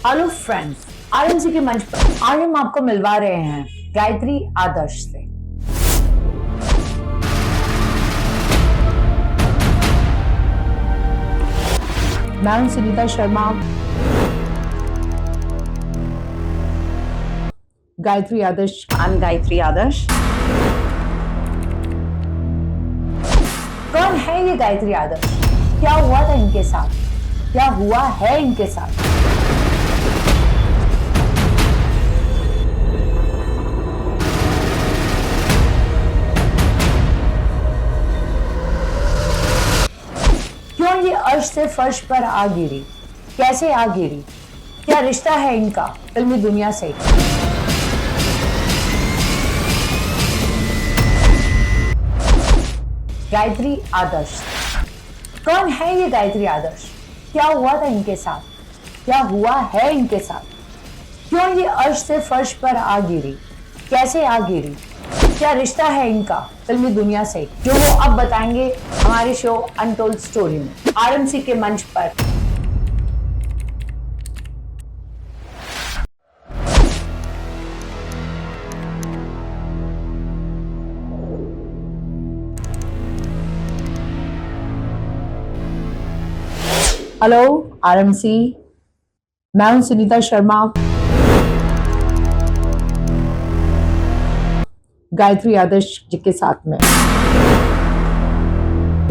Hello friends, RMC के मंच पर आज हम आपको मिलवा रहे हैं गायत्री आदर्श से। मैं हूं सुनीता शर्मा। गायत्री आदर्श। I'm Gayatri Adarsh. कौन है ये गायत्री आदर्श? क्या हुआ था इनके साथ? क्या हुआ है इनके साथ? क्यों ये अर्श से फर्श पर आ गिरी? कैसे आ गिरी? क्या रिश्ता है इनका फिल्मी दुनिया से? गायत्री आदर्श। कौन है ये गायत्री आदर्श? क्या हुआ था इनके साथ? क्या हुआ है इनके साथ? क्यों ये अर्श से फर्श पर आ गिरी? कैसे आ गिरी? क्या रिश्ता है इनका फिल्मी दुनिया से, जो वो अब बताएंगे हमारे शो अनटोल्ड स्टोरी में, आरएमसी के मंच पर। हेलो आरएमसी, मैं हूं सुनीता शर्मा। गायत्री आदर्श जी के साथ में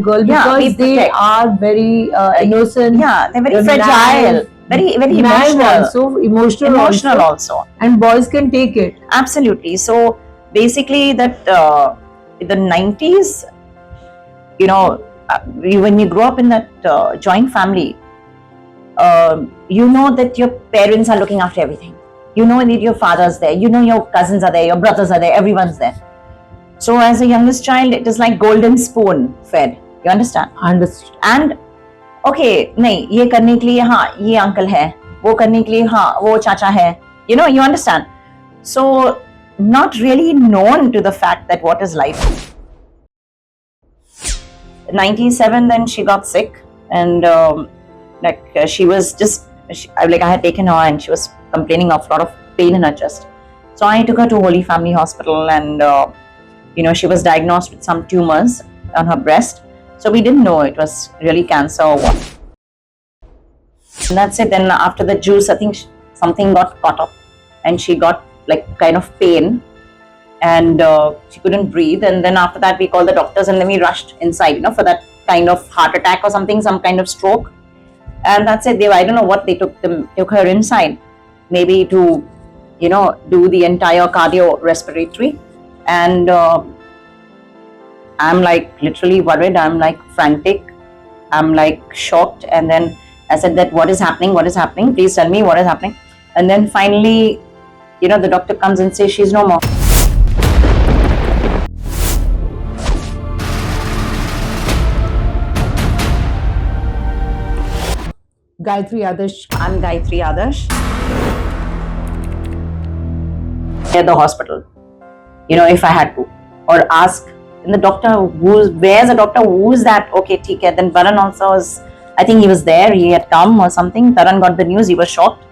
girl, because they are very innocent. Yeah, they're very fragile, very emotional also. And boys can take it. Absolutely. So basically, that in the 90s, when you grow up in that joint family, you know that your parents are looking after everything. You know that your father's there, you know your cousins are there, your brothers are there, everyone's there. So as a youngest child, it is like golden spoon fed. You understand? Understood. And okay, नहीं ये करने के लिए हाँ ये uncle है, वो करने के लिए हाँ वो चाचा है. You understand? So not really known to the fact that what is life. 97, then she got sick, and she was just I had taken her, and she was complaining of a lot of pain in her chest. So I took her to Holy Family Hospital, and she was diagnosed with some tumors on her breast. So we didn't know it was really cancer or what. And that's it. Then after the juice, I think something got caught up, and she got like kind of pain, and she couldn't breathe. And then after that, we called the doctors, and then we rushed inside, for that kind of heart attack or something, some kind of stroke. And that's it. I don't know what they took her inside, maybe to do the entire cardiorespiratory. And I'm like literally worried. I'm like frantic. I'm like shocked. And then I said that what is happening? What is happening? Please tell me what is happening. And then finally, the doctor comes and says she's no more. Gayatri Adarsh. I'm Gayatri Adarsh. At the hospital, if I had to, or ask. And the doctor, where's the doctor? Who's that? Okay, theek hai. Then Taran also was, I think he was there. He had come or something. Taran got the news. He was shocked.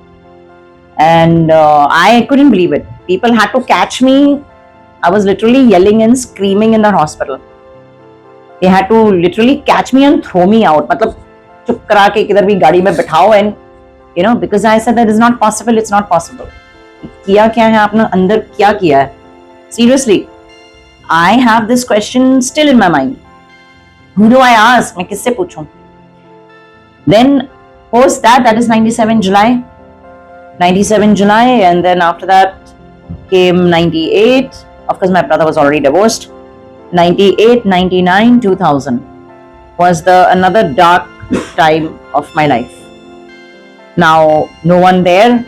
And I couldn't believe it. People had to catch me. I was literally yelling and screaming in the hospital. They had to literally catch me and throw me out. मतलब चुप करा के किधर भी गाड़ी में बिठाओ, and because I said that is not possible. It's not possible. किया क्या है आपने अंदर क्या किया है? Seriously, I have this question still in my mind. Who do I ask? मैं किससे पूछूं? Then post that is 97 July. 97 July, and then after that came 98. Of course, my brother was already divorced. 98, 99, 2000 was another dark time of my life. Now, no one there.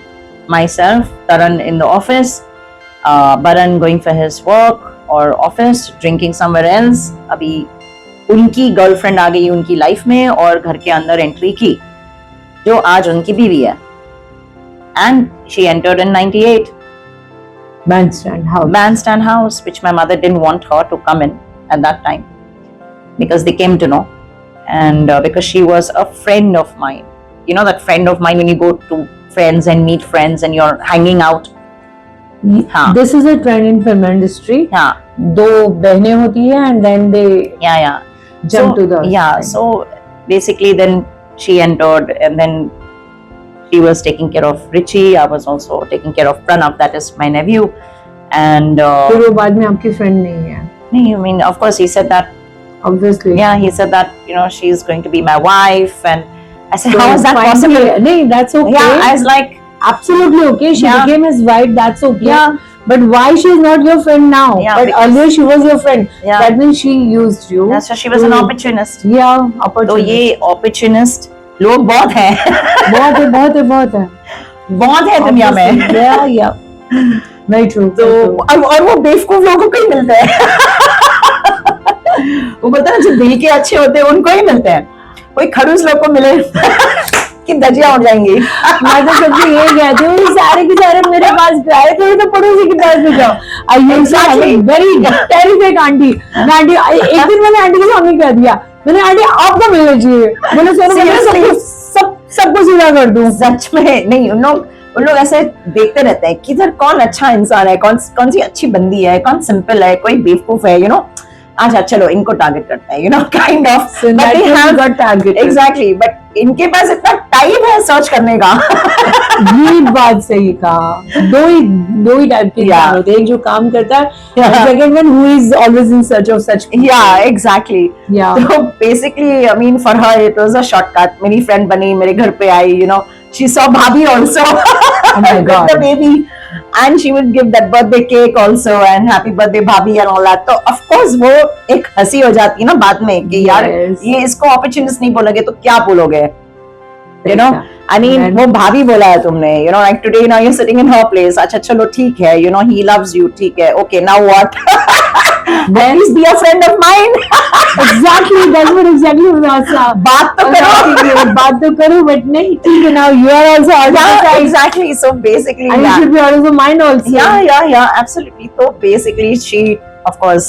Myself, Taran in the office, Baran going for his work or office, drinking somewhere else. अभी उनकी girlfriend आ गई उनकी life में और घर के अंदर entry की, जो आज उनकी बीवी है. And she entered in 98. Bandstand House, which my mother didn't want her to come in at that time, because they came to know, and because she was a friend of mine. That friend of mine, when you go to friends and meet friends and you're hanging out. हाँ. This is a trend in film industry. Yeah. दो बहनें होती है and then they Yeah. jump to the yeah. thing. So basically, then she entered, and then she was taking care of Richie. I was also taking care of Pranav, that is my nephew. And फिर वो बाद में आपकी friend नहीं है. I mean, of course, he said that. Obviously. Yeah, he said that, you know, she's going to be my wife, and I said, So how is that possible? No, that's okay. Yeah, I was like, absolutely okay. She Yeah. became his wife. That's okay. yeah, But why she is not your friend now? Yeah, But because- earlier she was your friend. Yeah. That means she used you. yeah. So she was an to- opportunist. Yeah, तो opportunity. ये opportunist लोग बहुत हैं. बहुत है, बहुत है, बहुत है. बहुत है दुनिया में. Obviously. Yeah, yeah. Very true. तो very true. और वो बेवकूफ लोगों को ही मिलते हैं. वो बोलते हैं जो दिल के अच्छे होते हैं उनको ही मिलते हैं. कोई खड़ूस लोग को मिले कि दजिया उड़ जाएंगी. मैं तो सबसे ये कहती हूँ सारे के सारे मेरे पास आए थे तो पड़ोसी के पास भी जाओ. I used to have a very terrific aunty. Aunty एक दिन मैंने आंटी के सामने कह दिया, मैंने आंटी आपको मिलना चाहिए. मैंने Seriously? सबको सीधा कर दूं. सच में नहीं. उन लोग ऐसे देखते रहते हैं कि इधर कौन अच्छा इंसान है, कौन सी अच्छी बंदी है, कौन सिंपल है, कोई बेवकूफ है, यू नो. अच्छा चलो इनको टारगेट करते हैं, you know, kind of. So that you got targeted. Exactly. But इनके पास इतना टाइम है सर्च करने का. ये बात सही कहा. दो ही टाइप के Yeah. इंसान होते हैं. एक जो काम करता है, Yeah. Second one who is always in search of such. Yeah, exactly. Yeah. So basically, I mean, for her it was a shortcut. मेरी friend बनी, मेरे घर पे आई, you know. She saw Bhabhi also. Oh my with God. the baby, and she would give that birthday cake also and happy birthday Bhabhi and all that. तो of course वो एक हंसी हो जाती है ना बाद में कि यार Yes. ये इसको opportunist नहीं बोलोगे तो क्या बोलोगे? You know, I mean, And- वो भाभी बोला है तुमने, you know, like today now you're sitting in her place. अच्छा चलो ठीक है, you know, he loves you, ठीक है, okay, now what? Please be a friend of mine. Exactly, that's what exactly was asked. बात तो करो. बात तो करो, but नहीं ठीक है. Now you are also out of the Yeah, side. exactly. So basically, And you yeah. should be out of the mind also. Yeah, absolutely. So basically, she, of course,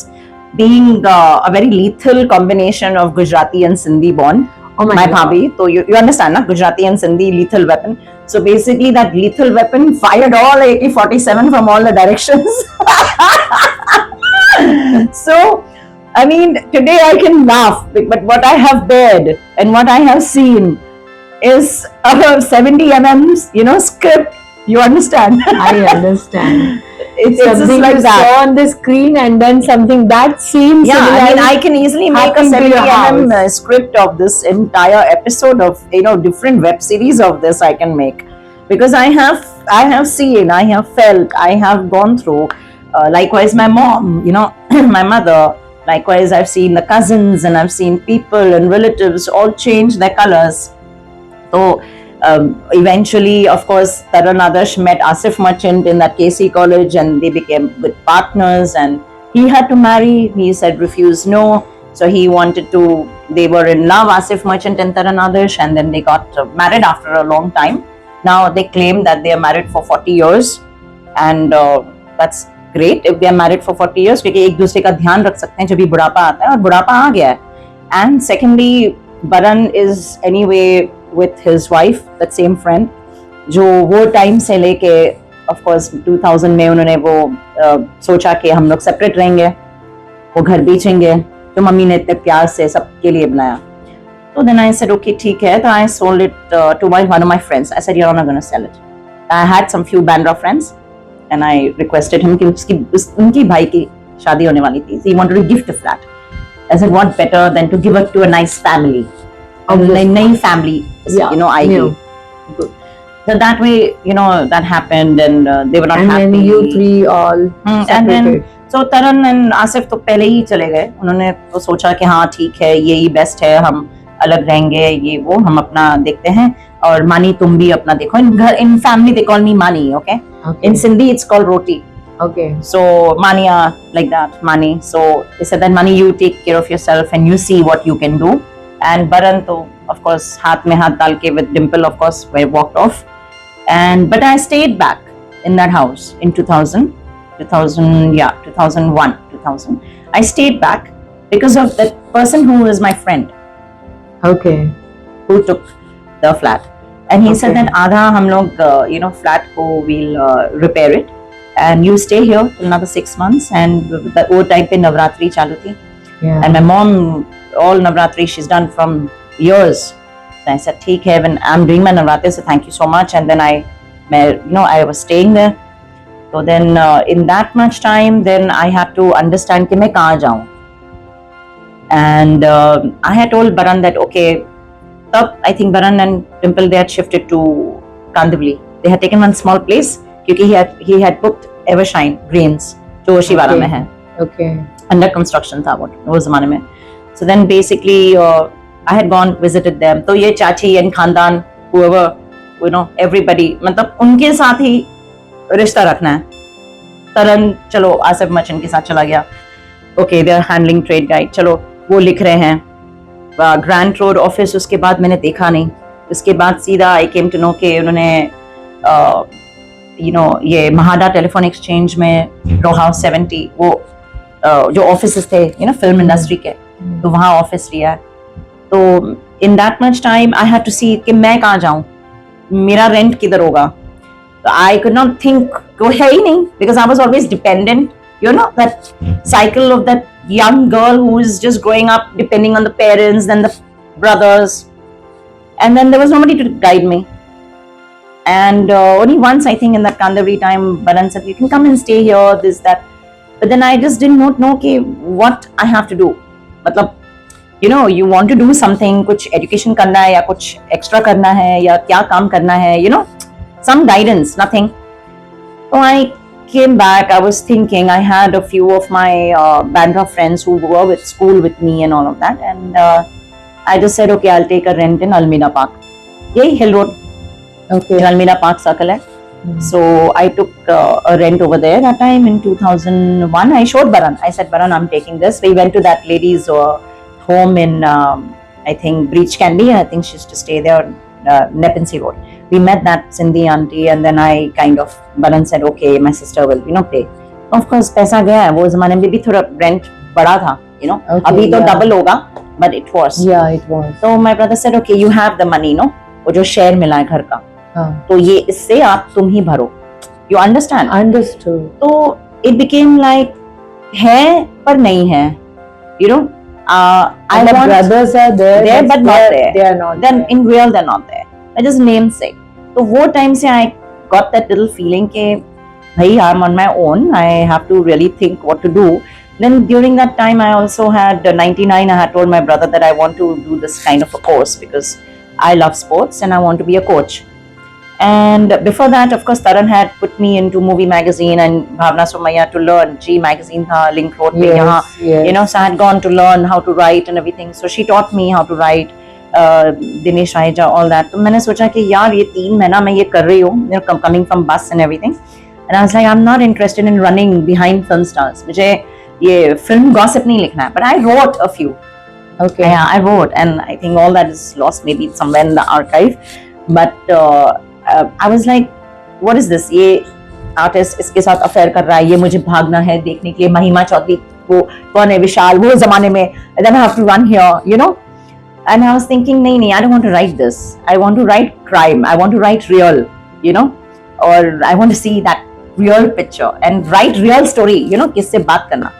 being a very lethal combination of Gujarati and Sindhi born, Oh my God. bhabhi. So you understand, na? Gujarati and Sindhi lethal weapon. So basically, that lethal weapon fired all AK-47 from all the directions. So, I mean, today I can laugh, but what I have bared and what I have seen is a 70 mm, you know, script. You understand? I understand. It's just Something like you that. saw on the screen and then something that seems Yeah, I mean, I can easily make a happened to 70 your mm house. script of this entire episode of, you know, different web series of this I can make, because I have seen, I have felt, I have gone through. Likewise, my mom, you know, my mother. Likewise, I've seen the cousins and I've seen people and relatives all change their colors. So eventually, of course, Taran Adarsh met Asif Merchant in that KC college and they became good partners, and he had to marry. He said refuse no. So he wanted to, they were in love, Asif Merchant and Taran Adarsh, and then they got married after a long time. Now they claim that they are married for 40 years, and that's great if they are married for 40 years, क्योंकि एक दूसरे का ध्यान रख सकते हैं जब भी बुढ़ापा आता है, और बुढ़ापा आ गया है. And secondly, Baran is anyway with his wife, that same friend, जो वो टाइम से लेके of course 2000 में उन्होंने वो सोचा कि हम लोग सेपरेट रहेंगे, वो घर बेचेंगे जो मम्मी ने इतने प्यार से सबके लिए बनाया. So then I said, okay, ठीक है. तो I sold it to one of my friends. I said, you're not going to sell it. I had some few Bandra friends, and I requested him कि उनकी भाई की शादी होने वाली थी. So he wanted to gift a flat. I said, what better than to give it to a nice family? Obviously. A nice family, Yeah, you know, I yeah. Good. So that way, you know, that happened, and they were not And happy. then you three all And then separated. so Taran and Asif तो पहले ही चले गए. उन्होंने तो सोचा कि हाँ ठीक है, यही बेस्ट है, हम अलग रहेंगे, ये वो हम अपना देखते हैं, और मानी तुम भी अपना देखो. In family they call me Mani, okay? Okay. In Sindhi it's called Roti. Okay. So Mania, like that, Mani. So they said that Mani, you take care of yourself and you see what you can do. And Baran to, of course, हाथ में हाथ डाल के with Dimple, of course, I walked off. But I stayed back in that house in 2001, 2000. I stayed back because of that person who is my friend, Okay. who took the flat. And he Okay. said that आधा हम लोग flat को we'll repair it and you stay here till another 6 months. And वो time पे नवरात्रि चालू थी. Yeah. And my mom, all Navratri she's done from years. So I said, ठीक है, when I'm doing my Navratri, so thank you so much. And then I was staying there. So then in that much time, then I had to understand कि मैं कहाँ जाऊँ. And I had told Baran that, okay, तब I think Baran and Dimple, they had shifted to Kandivali. They had taken one small place क्योंकि he had booked Evershine Greens जो शिवाला में है. Okay. Under construction था वो ज़माने में. So then basically I had gone visited them. तो ये चाची and खानदान whoever everybody मतलब उनके साथ ही रिश्ता रखना है. तरन चलो आसिफ मचन के साथ चला गया. Okay, they are handling trade guide. चलो वो लिख रहे हैं. ग्रैंड रोड ऑफिस उसके बाद मैंने देखा नहीं. उसके बाद सीधा आई केम टू नो के उन्होंने ये महाडा टेलीफोन एक्सचेंज में रो हाउस 70 वो जो ऑफिस थे फिल्म इंडस्ट्री के, तो वहाँ ऑफिस लिया है. तो in that much time I had to see कि मैं कहाँ जाऊँ, मेरा रेंट किधर होगा. तो आई कुड नॉट थिंक, वो है ही नहीं, because I was always dependent, that cycle of that young girl who is just growing up depending on the parents, then the brothers, and then there was nobody to guide me. And only once I think in that Kandavali time Baran said you can come and stay here, this that, but then I just did not know what I have to do. मतलब you want to do something, कुछ education करना है या कुछ extra करना है या क्या काम करना है, some guidance, nothing. So I came back. I was thinking, I had a few of my Bandra friends who were with school with me and all of that, and I just said, okay, I'll take a rent in Almira Park. Yay, Hill Road. Okay. In Almira Park Circle hai. So I took a rent over there that time in 2001. I showed Baran. I said, Baran, I'm taking this. We went to that lady's home in, I think, Breach Candy. I think she used to stay there on Nepensi Road. We met that Sindhi auntie, and then I kind of, Baran said, okay, my sister will, pay. Of course, पैसा गया है. वो ज़माने में भी थोड़ा rent बड़ा था, Okay, अभी तो yeah. double होगा, but it was. Yeah, it was. So my brother said, okay, you have the money, वो जो share मिला है घर का, तो ये इससे आप तुम ही भरो. You understand? Understood. तो it became like है पर नहीं है, I And the want brothers are there, but not there. They are not Then there. in real they're not there. I just namesake. तो वो time से I got that little feeling कि भाई I'm on my own. I have to really think what to do. Then during that time I also had 99. I had told my brother that I want to do this kind of a course because I love sports and I want to be a coach. And before that, of course, Taran had put me into movie magazine and Bhavna Somaya to learn. G magazine tha, Link Road pe yahan. Yes. So I had gone to learn how to write and everything. So she taught me how to write. Dinesh Raija, all that. तो मैंने सोचा कि यार ये 3 महीना मैं ये कर रही हूँ, coming from bus and everything. And I was like, I'm not interested in running behind film stars. मुझे ये film gossip नहीं लिखना है. But I wrote a few. Okay. Yeah, I wrote, and I think all that is lost maybe somewhere in the archive. But I was like, what is this? ये artist इसके साथ affair कर रहा है, ये मुझे भागना है देखने के लिए. महिमा चौधरी वो कौन है, विशाल वो ज़माने में. And then I have to run here, And I was thinking, नहीं, I don't want to write this. I want to write crime. I want to write real, or I want to see that real picture and write real story, किससे बात करना.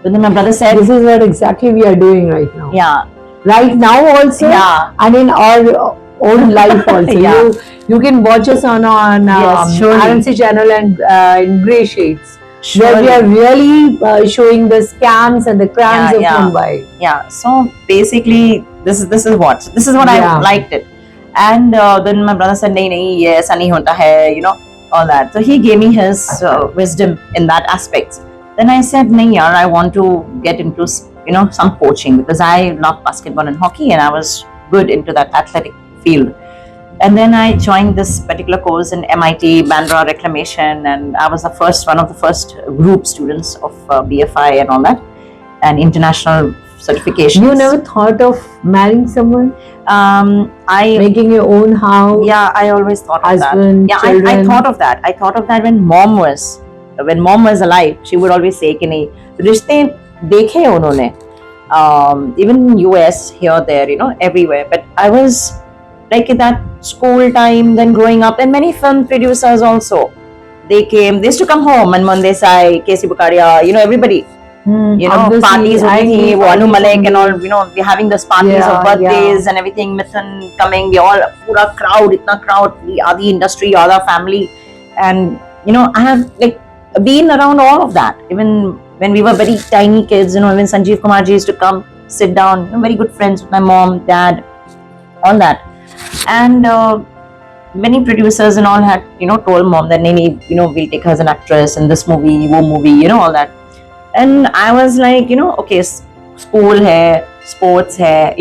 So then my brother said, This is what exactly we are doing right now. yeah, Right now also, Yeah. and in our own life also. Yeah. You can watch us on Yes, surely. RNC channel and in Grey Shades. Where we surely. are really showing the scams and the crimes of Yeah. Mumbai. Yeah, so basically this is what Yeah. I liked it. And then my brother said nahi ye aisa nahi hota hai, all that. So he gave me his wisdom in that aspect. Then I said nahi yaar, I want to get into some coaching because I love basketball and hockey and I was good into that athletic field. And then I joined this particular course in MIT, Bandra Reclamation, and I was one of the first group students of BFI and all that, and international certifications. You never thought of marrying someone, I making your own house? yeah, I always thought of Husband, that. Yeah, I children. thought of that. I thought of that when mom was alive. She would always say कि नहीं रिश्ते देखे उन्होंने, even in US here there, everywhere. But I was like at that school time, then growing up, and many film producers also. They used to come home, Manmohan Desai, K.C. Bukaria, everybody. Obviously, Parties I होती need थी, वो Anu parties Malik and all, only. we're having this parties Yeah, of birthdays yeah. and everything, Mithun coming, we all, pura crowd, itna crowd, the Adi industry, Ada family, and, I have, like, been around all of that, even when we were very tiny kids, even Sanjeev Kumar ji used to come, sit down, very good friends with my mom, dad, all that. And many producers and all had, told mom that, Nini, we'll take her as an actress in this movie, wo movie, all that. And I was like, okay, school hai, sports hai,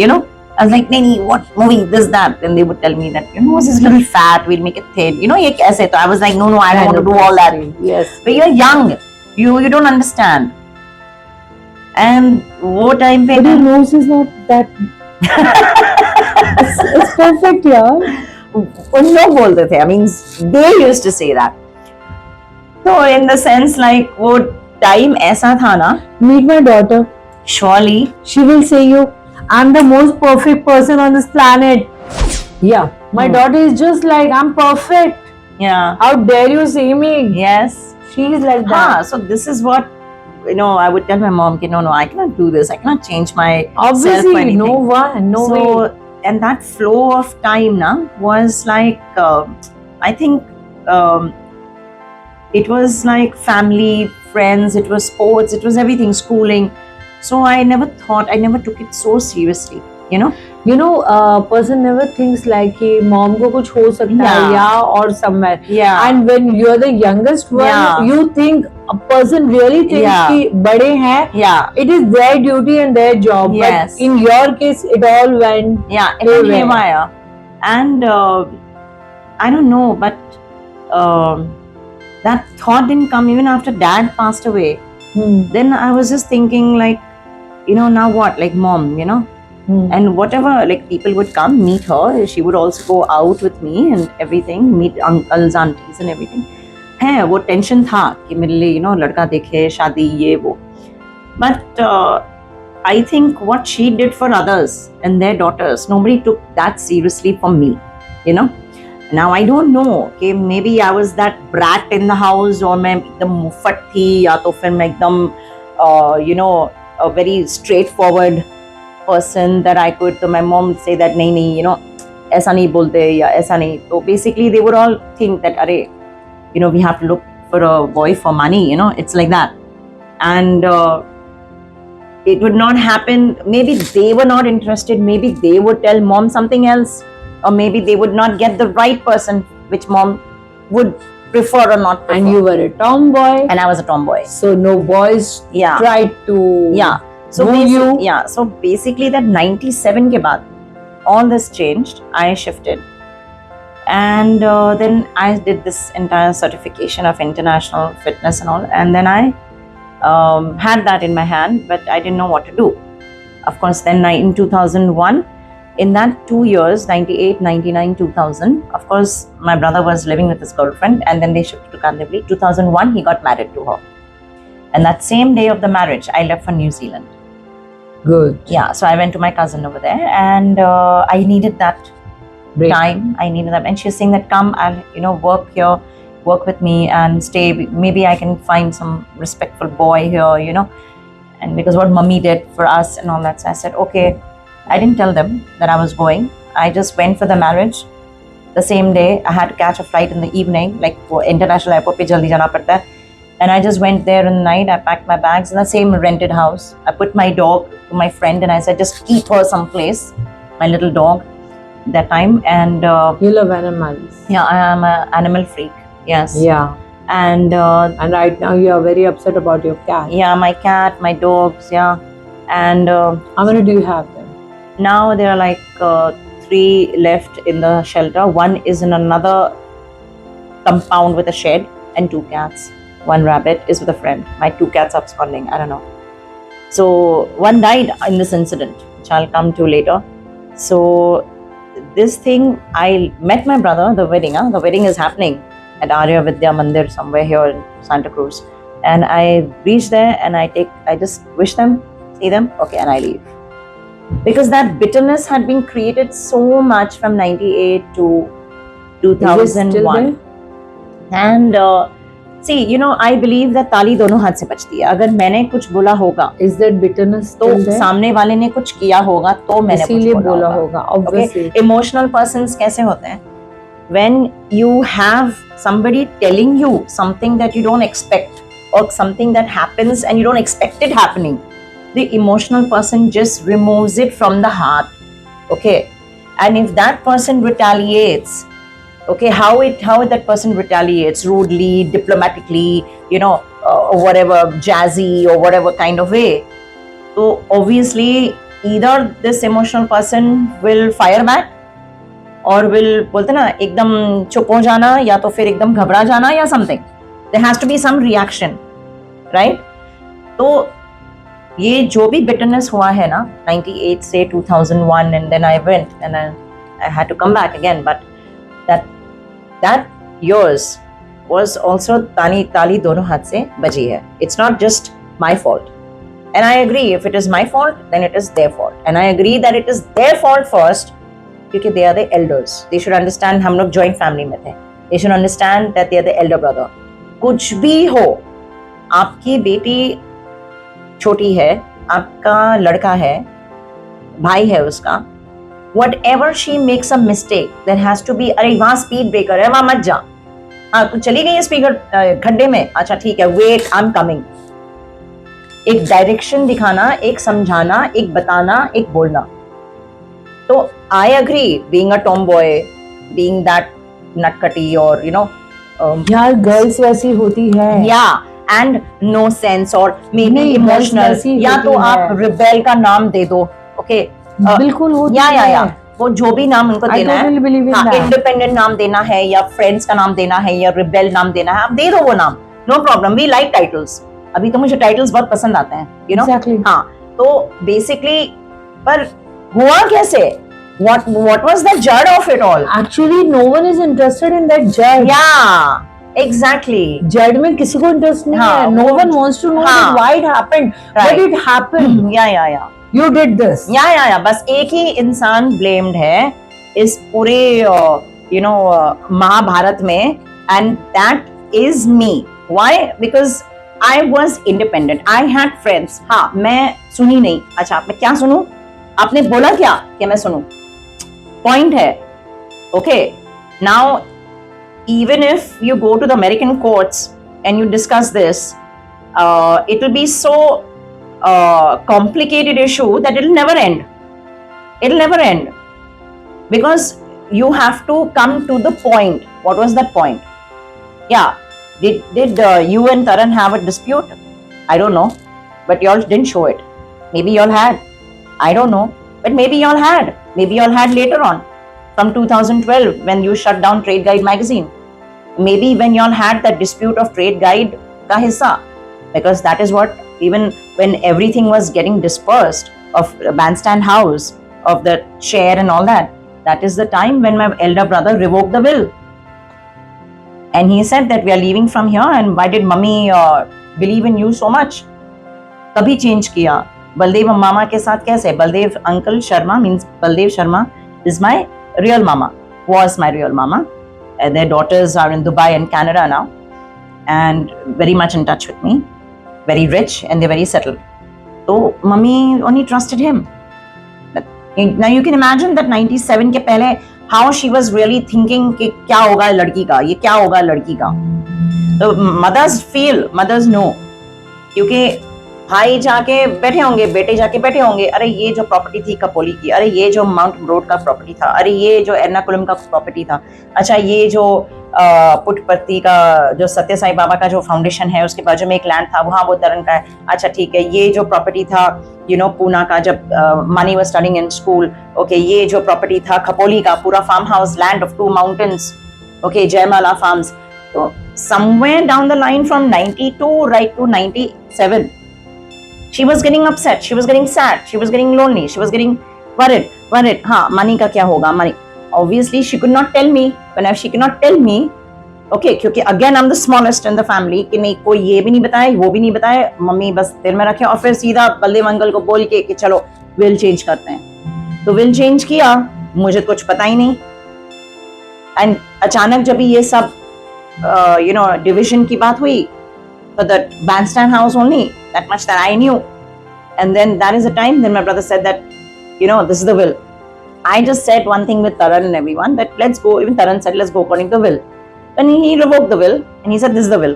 I was like, Nini, what movie, this, that. And they would tell me that, this is little fat, we'll make it thin. Ye kaise? So I was like, no, I don't want to do all that. Yes. But you're young, you don't understand. And what time But your nose is not that. it's perfect, yeah. उन लोग बोलते थे, I mean, they used to say that. So in the sense, like, वो time ऐसा था ना. Meet my daughter. Surely she will say you, I'm the most perfect person on this planet. Yeah, my daughter is just like, I'm perfect. Yeah. How dare you say me? Yes. She is like that. So this is what, I would tell my mom, no, I cannot do this. I cannot change my Obviously, self or anything. no one, no way. And that flow of time was like, I think it was like family, friends, it was sports, it was everything, schooling. So I never took it so seriously, Person never thinks like कि mom को कुछ हो सकता है या or somewhere. Yeah. And when you're the youngest one, you think a person really thinks कि बड़े हैं. Yeah. It is their duty and their job. Yes. But in your case, it all went. Yeah, it went haywire. And I don't know, but that thought didn't come even after dad passed away. Then I was just thinking like, now what? Like mom, and whatever, like people would come meet her, she would also go out with me and everything, meet uncles, aunties and everything. है वो tension था कि मेरे लिए लड़का देखे शादी ये वो. But I think what she did for others and their daughters, nobody took that seriously for me, Now I don't know कि maybe I was that brat in the house or मैं एकदम मुफ्फट थी या तो फिर मैं एकदम a very straightforward person that I could, so my mom would say that नहीं ऐसा नहीं बोलते या ऐसा नहीं. So basically they would all think that अरे we have to look for a boy for money, it's like that. And it would not happen. Maybe they were not interested. Maybe they would tell mom something else, or maybe they would not get the right person, which mom would prefer or not prefer. And you were a tomboy. And I was a tomboy. So no boys tried to so you. Yeah. So basically that 97 ke baad, all this changed. I shifted. And then I did this entire certification of international fitness and all. And then I had that in my hand, but I didn't know what to do. Of course, then in 2001, in that 2 years, 98, 99, 2000, of course, my brother was living with his girlfriend and then they shifted to Kandivali. 2001, he got married to her. And that same day of the marriage, I left for New Zealand. Good. Yeah, so I went to my cousin over there and I needed that time. I needed that. And she was saying that, come, I'll, work here, work with me and stay. Maybe I can find some respectful boy here, And because what mummy did for us and all that. So I said, okay. I didn't tell them that I was going. I just went for the marriage. The same day, I had to catch a flight in the evening, like for international airport pe jaldi jana padta hai. And I just went there in the night. I packed my bags in the same rented house. I put my dog to my friend and I said, just keep her someplace, my little dog, that time. And you love animals. Yeah, I am an animal freak. Yes. Yeah. And right now you are very upset about your cat. Yeah, my cat, my dogs. Yeah. And how many do you have then? Now there are like 3 left in the shelter. One is in another compound with a shed and 2 cats. 1 rabbit is with a friend. My 2 cats are absconding. I don't know. So one died in this incident, which I'll come to later. So this thing, I met my brother, the wedding. The wedding is happening at Arya Vidya Mandir somewhere here in Santa Cruz. And I reached there and I just wish them, see them, okay, and I leave. because that bitterness had been created so much from 98 to Is it still 2001. there? And see, you know, I believe that ताली दोनों हाथ से बजती है. अगर मैंने कुछ बोला होगा Is that bitterness तो still there? सामने वाले ने कुछ किया होगा तो मैंने कुछ इसीलिए बोला बोला होगा, होगा. obviously. Okay? Emotional persons कैसे होते हैं? When you have somebody telling you something that you don't expect, or something that happens and you don't expect it happening, the emotional person just removes it from the heart. Okay, and if that person retaliates, okay, how that person retaliates, rudely, diplomatically, you know, whatever, jazzy or whatever kind of way, so obviously either this emotional person will fire back or will बोलते ना एकदम चुप हो जाना या तो फिर एकदम घबरा जाना या something. There has to be some reaction, right? तो ये जो भी bitterness हुआ है ना 98 से 2001 and then I went and I had to come back again, but that yours was also ताली दोनों हाथ से बजी है. It's not just my fault. And I agree, if it is my fault, then it is their fault. And I agree that it is their fault first, क्योंकि they are the elders. They should understand, हम लोग joint family में थे. They should understand that they are the elder brother. कुछ भी हो, आपकी बेटी छोटी है, आपका लड़का है, भाई है उसका, whatever she makes a mistake, there has to be, अरे वहाँ speed breaker है, वहाँ मत जा. हाँ, तू चली गई है स्पीकर खड्डे में, अच्छा ठीक है, wait, I'm coming. एक डायरेक्शन दिखाना, एक समझाना, एक बताना, एक बोलना. तो I agree, being a tomboy, being that nutcutty or you know, यार गर्ल्स वैसी होती है. yeah, and no sense or maybe नहीं, emotional, वैसी या होती तो है. आप rebel का नाम दे दो, okay? बिल्कुल होती या है. वो जो भी नाम उनको I देना totally है, believe in हाँ, that. इंडिपेंडेंट नाम देना है या फ्रेंड्स का नाम देना है या रिबेल नाम देना है, आप दे दो वो नाम, no problem. We like titles. अभी तो मुझे टाइटल्स बहुत पसंद आते हैं, यू नो. Exactly. हाँ, तो बेसिकली पर हुआ कैसे? What was the judge of it all? Actually, no one is interested in that judge. Yeah, exactly. जड़ में किसी को इंटरेस्ट नहीं हाँ, है. No one wants to know हाँ. that why it happened, Right. but it happened. या You did this. या बस एक ही इंसान ब्लेम्ड है इस पूरे यू नो महाभारत में, and that is me. Why? Because I was independent, I had friends. हाँ, मैं सुनी नहीं. अच्छा, मैं क्या सुनूं? आपने बोला क्या कि मैं सुनूं? पॉइंट है. Okay, now even if you go to the American courts and you discuss this, it will be so complicated issue that it'll never end. It'll never end because you have to come to the point. What was that point? Yeah, did you and Taran have a dispute? I don't know, but y'all didn't show it. Maybe y'all had. I don't know, but maybe y'all had. Maybe y'all had later on, from 2012 when you shut down Trade Guide magazine. Maybe when y'all had that dispute of Trade Guide ka hissa, because that is what, even when everything was getting dispersed of Bandstand House, of the share and all that, that is the time when my elder brother revoked the will. And he said that we are leaving from here, and why did mummy believe in you so much? तभी change किया. बलदेव मामा के साथ कैसे? Baldev uncle Sharma means Baldev Sharma is my real mama, was my real mama. And their daughters are in Dubai and Canada now, and very much in touch with me, very rich, and they're very settled. So mummy only trusted him. But now you can imagine that 97 के पहले how she was really thinking कि क्या होगा लड़की का, ये क्या होगा लड़की का. तो mothers feel, mothers know, क्योंकि भाई जाके बैठे होंगे, बेटे जाके बैठे होंगे, अरे ये जो प्रॉपर्टी थी कपोली की, अरे ये जो माउंट रोड का प्रॉपर्टी था, अरे ये जो एर्नाकुलम का प्रॉपर्टी था, अच्छा ये जो पुट्टपर्ती का जो सत्य साई बाबा का जो फाउंडेशन है उसके बाजू में एक लैंड था, वहाँ वो तरन का है, अच्छा ठीक है, ये जो प्रॉपर्टी था यू नो पूना का जब Mani was studying in school, okay, ये जो प्रॉपर्टी था खपोली का पूरा farm house land of 2 mountains, okay, Jaymala farms. तो somewhere down the line from 92 right to 97 she was getting upset, she was getting sad, she was getting lonely, she was getting worried. हाँ, money का क्या होगा? money, obviously she could not tell me. Whenever she cannot tell me, okay, क्योंकि again I'm the smallest in the family, कि नहीं कोई ये भी नहीं बताए, वो भी नहीं बताए, मम्मी बस दिल में रखे और फिर सीधा बलदेव अंकल को बोल के कि चलो विल चेंज करते हैं। तो विल चेंज किया, मुझे कुछ पता ही नहीं। एंड अचानक जब ये सब डिविजन की बात हुई, for the bandstand house only, that much that I knew. And then that is the time then my brother said that, this is the will. I just said one thing with Taran and everyone, that let's go, even Taran said let's go according to the will. Then he revoked the will and he said this is the will.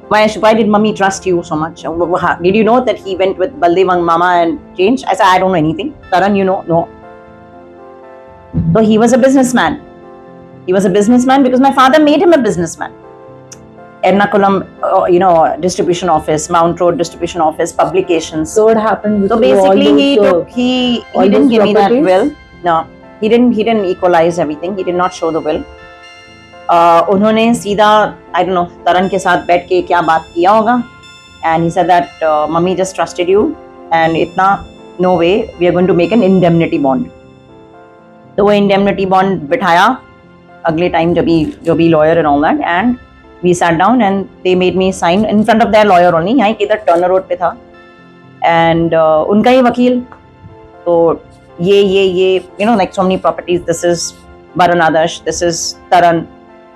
Why did mummy trust you so much? Did you know that he went with Baldevang mama and changed? I said I don't know anything. Taran, no. So he was a businessman. He was a businessman because my father made him a businessman. Ernakulam, distribution office, Mount Road distribution office, publications. So what happened with So basically, he didn't give me that properties? will. No, he didn't equalize everything. He did not show the will. उन्होंने सीधा I don't know तरन के साथ बैठ के क्या बात किया होगा, and he said that mummy just trusted you and इतना no way we are going to make an indemnity bond. तो वो indemnity bond बिठाया अगले टाइम जो भी lawyer and all that, and we sat down and they made me sign in front of their lawyer only. यहाँ किधर Turner road पे था, and उनका ही वकील, तो ये like so many properties, this is Baran Adarsh, this is Taran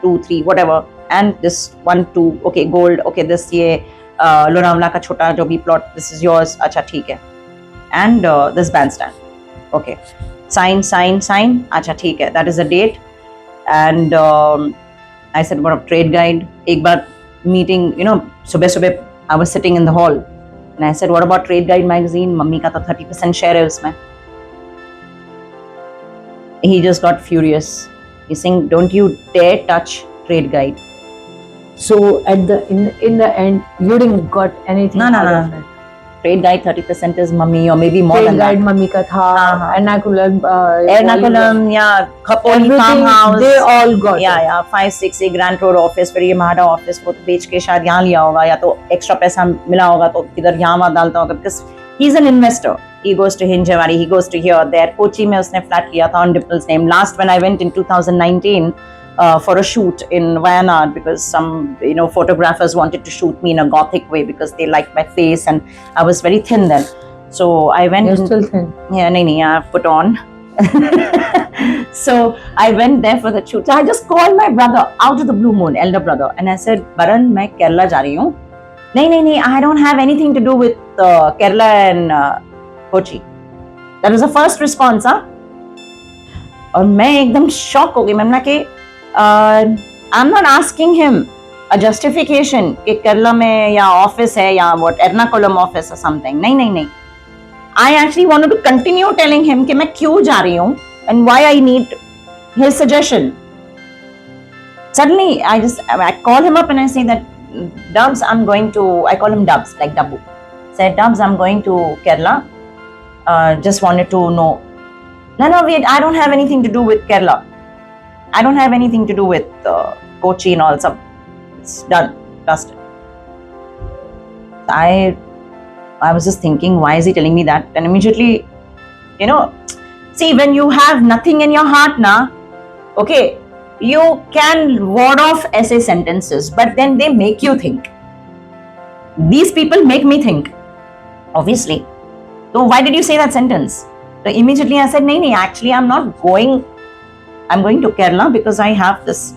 2 3 whatever, and this 1 2 okay gold, okay this ये लोनावला का छोटा जो भी plot, this is yours, अच्छा ठीक है, and this bandstand, okay sign, अच्छा ठीक है, that is the date. And I said, what a trade guide. एक बार meeting, सुबह I was sitting in the hall and I said, what about trade guide magazine? Mummy का तो 30% share है उसमें. He just got furious. He's saying, don't you dare touch trade guide. So at the in the end, you didn't got anything. No. Trade guide 30% is mummy, or maybe more trade than guide that. Mummy का था, Ernakulam, yeah, Khapoli farmhouse. They all got. Yeah, 5-6 Grant Road office, फिर ये MHADA office को तो बेच के शायद यहाँ लिया होगा, या तो extra पैसा मिला होगा तो किधर यहाँ वहाँ डालता होगा, because he's an investor. He goes to Hinjawadi, he goes to here, there. Kochi में उसने flat लिया था on Dipple's name. Last when I went in 2019 for a shoot in Wayanad, because some photographers wanted to shoot me in a gothic way because they liked my face and I was very thin then. So I went. You're still thin. Yeah, nahi, I've put on. So I went there for the shoot. So I just called my brother out of the blue moon, elder brother, and I said, Baran, मैं Kerala जा रही हूँ. नहीं, I don't have anything to do with Kerala and Kochi. That was the first response, हाँ. और मैं एकदम shock हो गई. मैंने कहा कि I'm not asking him a justification कि केरला में या ऑफिस है या what Ernakulam office or something. नहीं. I actually wanted to continue telling him कि मैं क्यों जा रही हूँ and why I need his suggestion. Suddenly I call him up and I say that Dubs, I call him Dubs, like Dabu. Said, Dubs, I'm going to Kerala. Just wanted to know. No, wait, I don't have anything to do with Kerala. I don't have anything to do with Kochi and all. So it's done, dusted. I was just thinking, why is he telling me that? And immediately, see, when you have nothing in your heart, okay, you can ward off essay sentences, but then they make you think. These people make me think, obviously. So why did you say that sentence? So immediately I said, no, actually I'm not going. I'm going to Kerala because I have this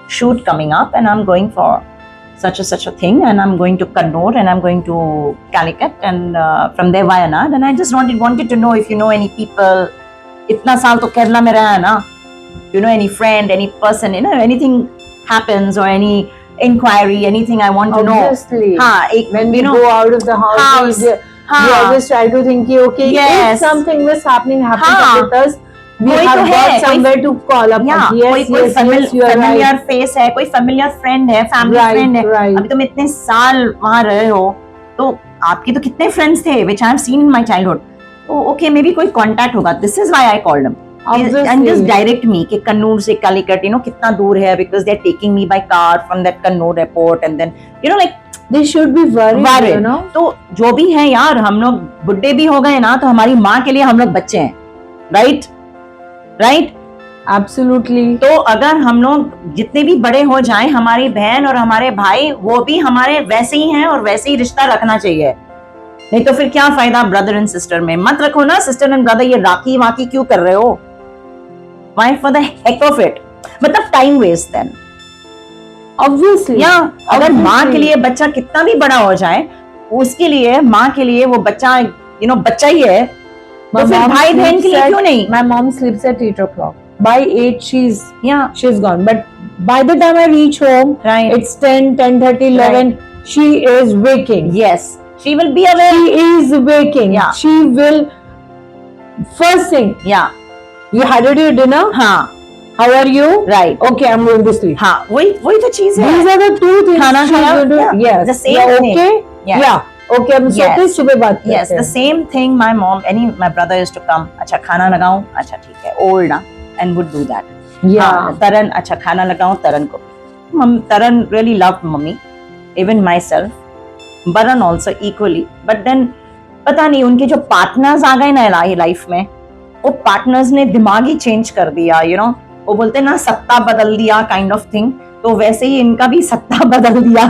shoot coming up and I'm going for such a thing, and I'm going to Kannur and I'm going to Calicut and from there Wayanad, and I just wanted to know if you know any people. Itna saal to Kerala mein raha hai na. You know any friend, any person, anything happens or any inquiry, anything I want to Obviously, know. When we go out of the house. We always try to think, okay, yes, if something was happening with us, we have got somewhere to call up. Yeah, yes, familiar face है, कोई familiar friend है, family friend है. अभी तुम इतने साल वहाँ रहे हो, तो आपके तो कितने friends थे, which I have seen in my childhood. तो okay, maybe कोई contact होगा. This is why I called them. Obviously. And just direct me कि कन्नूर से कालीकट, कितना दूर है, because they're taking me by car from that Kannur airport, and then like they should be worried. तो जो भी है यार, हम लोग बुड्ढे भी हो गए ना, तो हमारी माँ के लिए हम लोग बच्चे हैं, right? Absolutely. तो अगर हम लोग जितने भी बड़े हो जाएं, हमारी बहन और हमारे भाई वो भी हमारे वैसे ही हैं और वैसे ही रिश्ता रखना चाहिए. नहीं तो फिर क्या फायदा ब्रदर एंड सिस्टर में? मत रखो ना सिस्टर एंड ब्रदर, ये राखी वाकी क्यों कर रहे हो? Why for the heck of it? मतलब टाइम वेस्ट देन। Obviously. या अगर माँ Obviously. के लिए बच्चा कितना भी बड़ा हो जाए, उसके लिए माँ के लिए वो बच्चा बच्चा ही है, My तो फिर mom भाई बहन के लिए sleeps क्यों at- नहीं? My mom sleeps at 8 o'clock. By 8 Yeah, she's gone. But by the time I reach home, right. it's 10, 10:30, 11. She is waking. Yes, she will be aware. She is waking. Yeah. She will first thing. Yeah, You had your dinner? हाँ, How are you? right. Okay, I'm going to sleep. हाँ, वही तो चीज है। These are the two things खाना she's खाया? going to do. Yeah. Yes. The same Yeah, thing. okay? Yeah. Yeah. Okay, I'm Yes. okay. सुबह बात करते Yes, हैं. the same thing. My mom, my brother used to come. अच्छा खाना लगाऊं? अच्छा ठीक है, old ना, and would do that. Yeah. हाँ, तरन अच्छा खाना लगाऊं तरन को। Taran really loved mummy, even myself. Baran also equally. But then पता नहीं उनके जो पार्टनर्स आ गए ना लाइफ में, वो पार्टनर्स ने दिमाग ही चेंज कर दिया, वो बोलते ना सत्ता बदल दिया काइंड ऑफ थिंग। तो वैसे ही इनका भी सत्ता बदल दिया।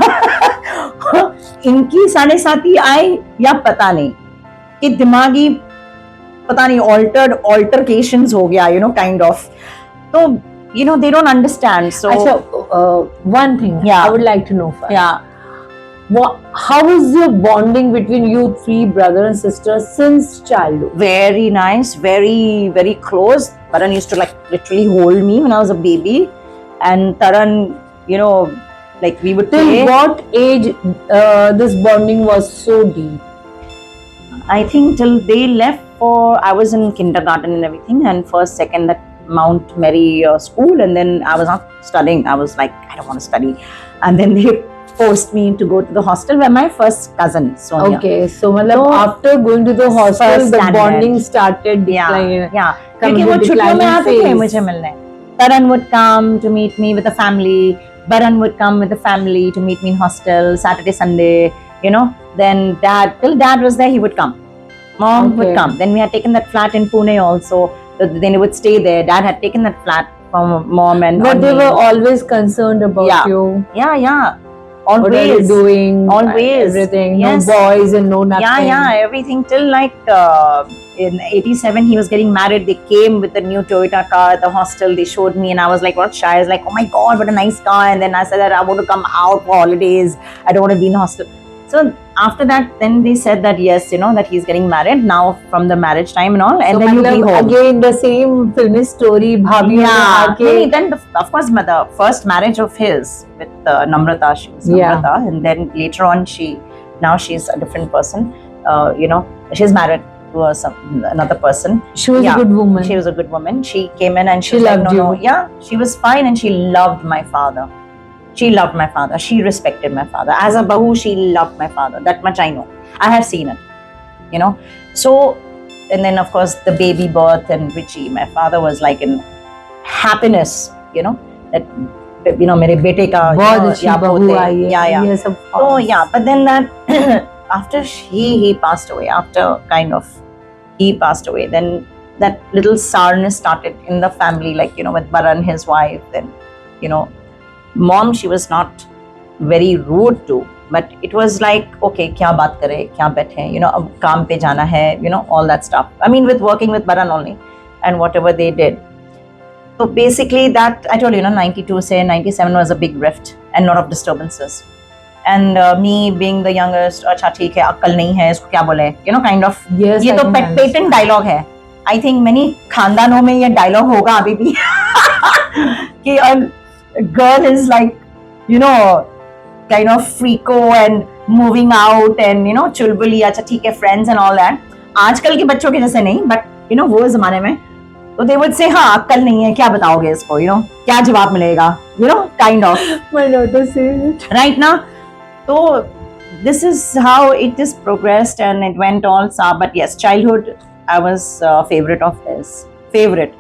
इनकी साढ़े साथी आए या पता नहीं कि दिमागी पता नहीं ऑल्टरकेशंस हो गया, काइंड ऑफ। तो they don't understand. So अच्छा, one thing Yeah. I would like to know first. yeah, How is your bonding between you three brother and sisters since childhood? very nice, very very close. Taran used to like literally hold me when I was a baby, and Taran, like we would Till play. what age this bonding was so deep? I think till they left for, I was in kindergarten and everything, and first, second, that Mount Mary school, and then I was not studying. I was like, I don't want to study, and then they forced me to go to the hostel where my first cousin Sonia. Okay, so मतलब So, after going to the hostel, first the standard. bonding started Yeah, declining. yeah. Coming क्योंकि वो to छुट्टियों में declining आते थे phase. मुझे मिलने। Taran would come to meet me with the family. Baran would come with the family to meet me in hostel Saturday, Sunday. Then till dad was there, he would come. Mom would Okay. come. Then we had taken that flat in Pune also. Then they would stay there. Dad had taken that flat from mom and But they me. were always concerned about Yeah. you. Yeah. What are you Always. doing? Always. Everything. Yes. No boys and no nothing. Yeah, everything till like in 87 he was getting married. They came with the new Toyota car at the hostel. They showed me and I was like, what shy? I was like, oh my god, what a nice car. And then I said that I want to come out for holidays. I don't want to be in hostel. So after that, then they said that yes, that he's getting married now from the marriage time and all, and So then you be मतलब home. again the same filmy story. भाभी ने Yeah, आके then of course the first marriage of his with Namrata, she was Yeah. Namrata, and then later on now she's a different person. She's married to another person. she was Yeah. a good woman. She was a good woman. She came in and She she was like, loved no, you. yeah, she was fine and she loved my father. She loved my father. She respected my father. As a bahu, she loved my father. That much I know. I have seen it. So, and then of course the baby birth and Richie, my father was like in happiness, that मेरे बेटे का बहुत अच्छी या बहू पोते, आई है. yeah. ये सब. So yeah, but then that after he passed away, after kind of he passed away, then that little sourness started in the family, like with Baran, his wife. Then mom, she was not very rude to, but it was like, okay, क्या बात करें, क्या बैठे, अब काम पे जाना है, all that stuff. I mean, with working with Baran only, and whatever they did. So basically that, I told you, 92 say 97 was a big rift and lot of disturbances. And me being the youngest, अच्छा ठीक है, अक्ल नहीं है, इसको क्या बोले, kind of. Yes, ये I तो can patent understand. डायलॉग है. I think many खानदानों में ये डायलॉग होगा अभी भी कि a girl is like, kind of freako and moving out and चुलबुली, अच्छा ठीक है, friends and all that. आजकल के बच्चों के जैसे नहीं, but वो जमाने में तो they would say, हाँ अक्ल नहीं है, क्या बताओगे इसको, क्या जवाब मिलेगा, kind of. My daughter says it. Right now, so this is how it just progressed and it went all sour. But yes, childhood, I was favorite of this. Favorite,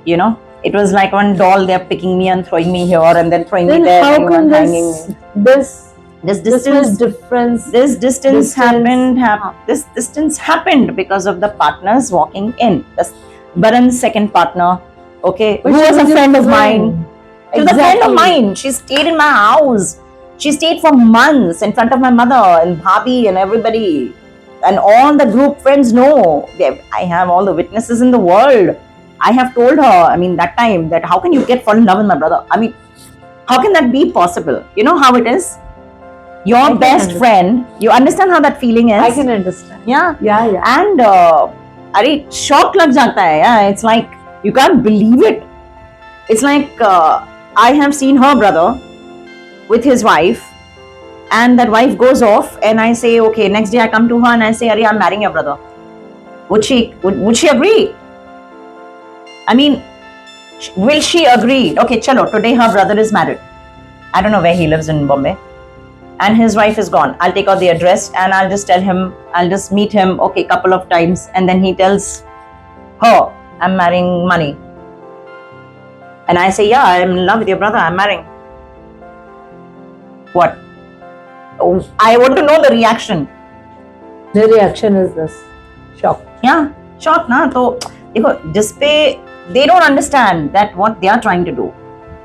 It was like one doll, they're picking me and throwing me here and then throwing Then me there. how everyone come hanging me. this This was distance, difference? this distance Distance. this distance happened because of the partners walking in. That's Baran's second partner, okay, But who she was a your friend of mine. She was a friend of Exactly. mine. She stayed in my house. She stayed for months in front of my mother and Bhabhi and everybody. and all the group friends know. I have all the witnesses in the world. I have told her, I mean, that time, that how can you fall in love with my brother? I mean, how can that be possible? You know how it is? Your best friend, you understand how that feeling is? I can understand. Yeah. Yeah. And, अरे shock लग जाता है. Yeah, it's like, you can't believe it. It's like, I have seen her brother with his wife, and that wife goes off, and I say, okay, next day I come to her and I say, Arey, I'm marrying your brother. Would she agree? I mean, will she agree? Okay, chalo, today her brother is married. I don't know where he lives in Bombay. And his wife is gone. I'll take out the address and I'll just tell him, I'll just meet him, okay, couple of times. And then he tells her, I'm marrying Money. And I say, yeah, I'm in love with your brother, I'm marrying. What? Oh, I want to know the reaction. The reaction is this. Shock. Yeah, shock na. So, they don't understand that what they are trying to do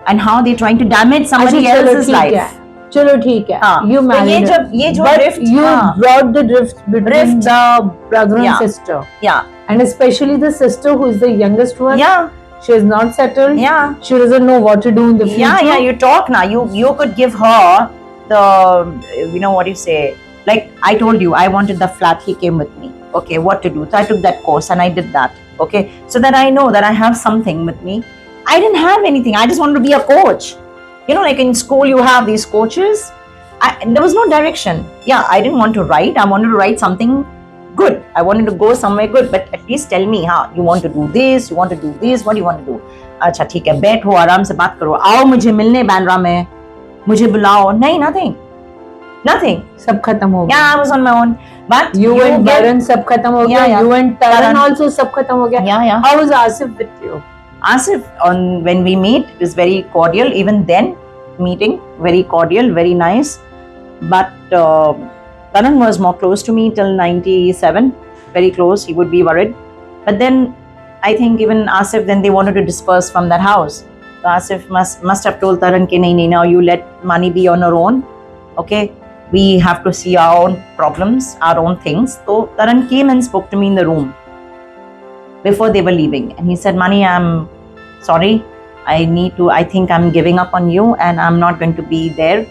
and how they're trying to damage somebody else's life. चलो ठीक है. You married her. But you brought the rift between the brother and sister. Yeah. And especially the sister who is the youngest one. Yeah. She is not settled. Yeah. She doesn't know what to do in the future. Yeah. You talk now. You could give her the, you know what you say. Like I told you, I wanted the flat. He came with me. Okay, what to do? So I took that course and I did that. Okay, so that I know that I have something with me. I didn't have anything. I just wanted to be a coach. You know, like in school, you have these coaches. There was no direction. Yeah, I didn't want to write. I wanted to write something good. I wanted to go somewhere good. But at least tell me, you want to do this, you want to do this, what do you want to do? अच्छा ठीक है, बैठो आराम से बात करो. आओ मुझे मिलने बांद्रा में, मुझे बुलाओ. नहीं, nothing. सब खत्म हो गया. Yeah, I was on my own. But you and Baran सब खत्म हो गया. You and Taran also सब खत्म हो गया. Yeah. How was Asif with you? Asif, when we meet, is very cordial. Even then, meeting, very cordial, very nice. But Taran was more close to me till 97. Very close. He would be worried. But then, I think even Asif, then they wanted to disperse from that house. So Asif must have told Taran, "Ki nahi, now you let Mani be on her own. Okay, we have to see our own problems, our own things." So Taran came and spoke to me in the room before they were leaving, and he said, "Mani, I'm sorry. I think I'm giving up on you, and I'm not going to be there.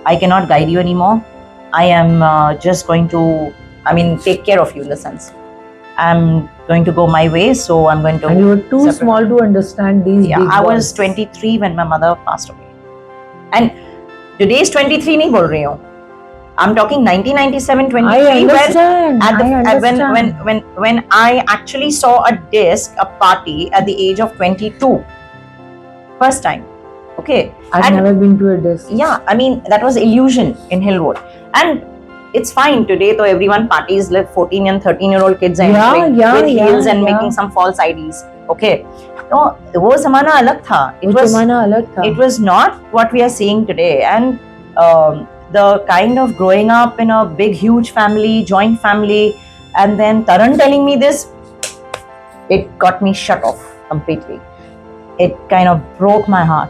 I cannot guide you anymore. I am just going to, take care of you in the sense. I'm going to go my way, so I'm going to." And you were too small to understand these. Yeah, I was 23 when my mother passed away, and today's 23 nahi bol rahi hu. I'm talking 1997, 23. I understand. When I actually saw a party at the age of 22, first time. Okay, I've never been to a disc. Yeah, that was Illusion in Hill Road, and it's fine today. So everyone parties, like 14 and 13-year-old kids are entering with heels and making some false IDs. Okay, so वो ज़माना अलग था. It was not what we are seeing today, and the kind of growing up in a big, huge family, joint family, and then Taran telling me this, it got me shut off completely. It kind of broke my heart.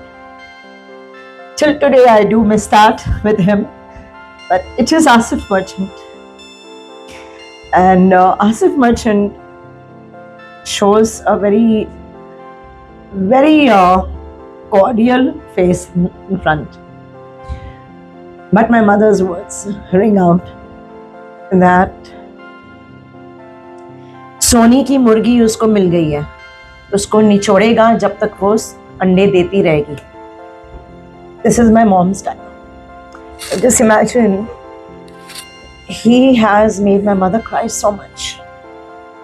Till today, I do miss that with him. But it is Asif Merchant. And Asif Merchant shows a very, very cordial face in front. But my mother's words ring out that Soni की मुर्गी उसको मिल गई है, उसको निचोड़ेगा जब तक वो अंडे देती रहेगी. This is my mom's time. Just imagine, he has made my mother cry so much.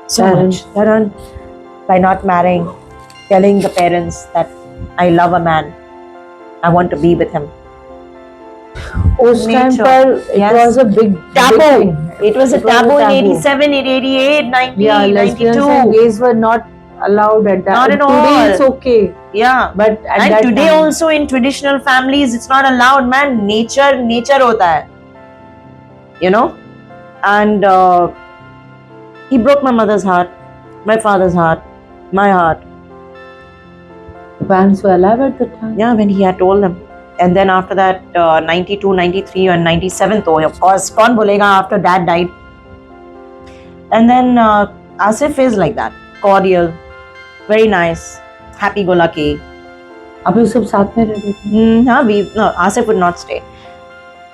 Taran, by not marrying, telling the parents that I love a man, I want to be with him. Uस time पर it was a big taboo. It was a taboo in 87, 88, 90, yeah, 92. Lesbians and gays were not allowed at that. Not at all. Today it's okay. Yeah. But at and that today time, also in traditional families it's not allowed, man. Nature hota hai. You know? And he broke my mother's heart, my father's heart, my heart. The parents were alive at the time. Yeah, when he had told them. And then after that, 92, 93 and 97, though, of course, kaun bolega after dad died. And then Asif is like that, cordial, very nice, happy-go-lucky. आप लोग सब साथ में रहते थे? No, Asif would not stay.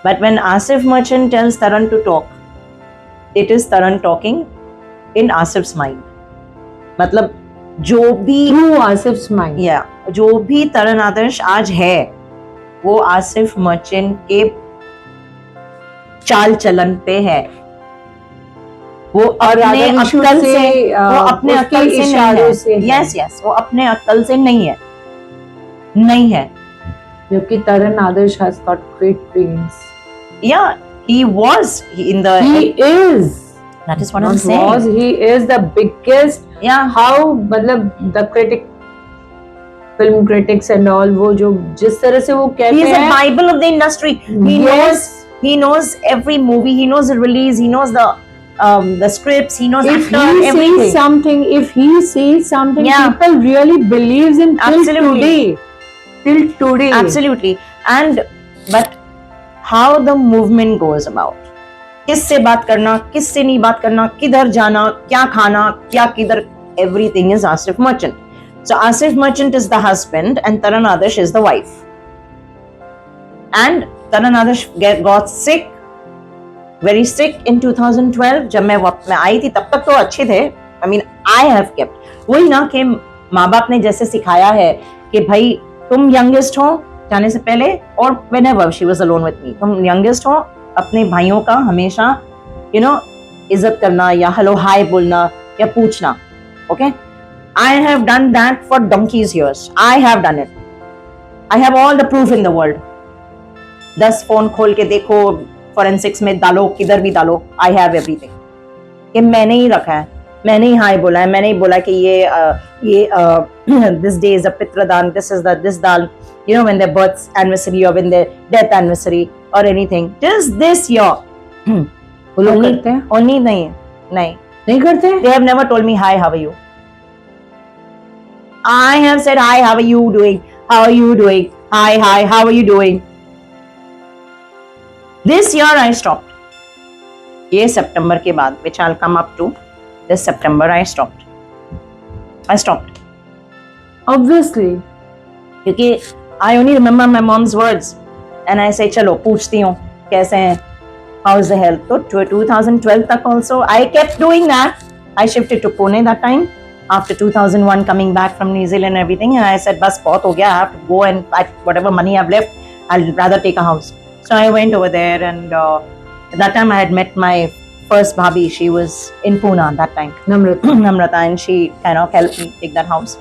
But when Asif Merchant tells Taran to talk, it is Taran talking in Asif's mind. मतलब जो भी Through Asif's mind. या जो भी तरन आदर्श आज है वो आसिफ मर्चेंट के चाल चलन पे है. वो अपने अक्ल से वो अपने अक्ल से नहीं है. यस यस, वो अपने अक्ल से नहीं है. जबकि तरन आदर्श has got great brains. Yeah, he was in the. He is. That is what I'm Not saying. was, he is the biggest. Yeah. How मतलब the film critics and all वो जो जिस तरह से वो कहते He is a हैं. Bible of the industry. He knows every movie. He knows the release. He knows the scripts. He knows If actor, he everything. says something, Yeah. people really believes in till Absolutely. today. Till today. Absolutely. But how the movement goes about. किससे बात करना, किससे नहीं बात करना, किधर जाना, क्या खाना, क्या किधर, everything is Asif Merchant. So Asif Merchant is the husband and Taran Adarsh is the wife. And Taran Adarsh got sick, very sick in 2012. जब मैं आई थी तब तक तो अच्छे थे. I mean, I have kept. वही ना कि माँ बाप ने जैसे सिखाया है कि भाई तुम यंगेस्ट हो जाने से पहले, और whenever she was alone with me, तुम यंगेस्ट हो, अपने भाइयों का हमेशा इज्जत करना या हेलो हाय बोलना या पूछना. Okay, I have done that for donkey's years. I have done it. I have all the proof in the world. 10 phone खोल के देखो, फोरेंसिक्स में डालो, किधर भी डालो, I have everything. कि मैंने ही रखा है, मैंने ही हाय बोला है, मैंने ही बोला कि ये this day is a पितृदान, this is this दान, when their birth anniversary or when their death anniversary or anything. Just this year. वो लोग करते हैं? Only नहीं करते? They have never told me hi, how are you? I have said hi, how are you doing? How are you doing? Hi, how are you doing? This year I stopped. ये September के बाद, which I'll come up to. This September I stopped. Obviously. क्योंकि I only remember my mom's words and I say चलो पूछती हूँ कैसे हैं, how's the health. तो 2012 तक also I kept doing that. I shifted to Pune that time after 2001 coming back from New Zealand and everything, and I said बस बहुत हो गया, I have to go and whatever money I've left, I'll rather take a house. So I went over there, and at that time I had met my first bhabhi. She was in Pune that time, Namrata, and she kind of helped me take that house.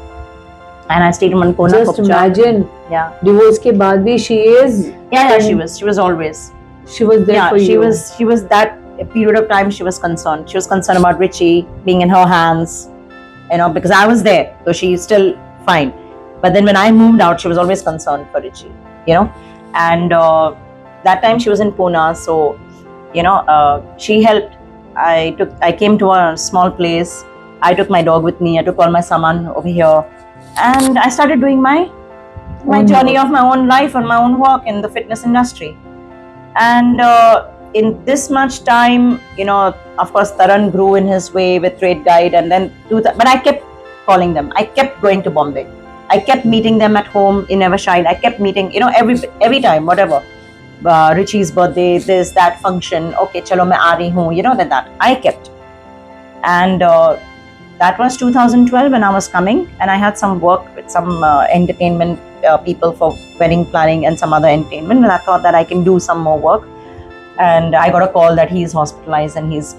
And I stayed in Pune. Just imagine. Yeah. Divorce के बाद भी she is. Yeah, she was always. She was there for you. She was that period of time she was concerned. She was concerned about Richie being in her hands, because I was there, so she's still fine. But then when I moved out, she was always concerned for Richie, And that time she was in Pune, so she helped. I came to a small place. I took my dog with me. I took all my saman over here, and I started doing my journey of my own life and my own work in the fitness industry. And in this much time, of course, Taran grew in his way with Trade Guide, and then but I kept calling them. I kept going to Bombay. I kept meeting them at home in Evershine. I kept meeting, every time, whatever. Richie's birthday, this, that function. Okay, chalo, main aa rahi hu. That I kept. And that was 2012 when I was coming, and I had some work with some entertainment people for wedding planning and some other entertainment, and I thought that I can do some more work. And I got a call that he's hospitalized and he's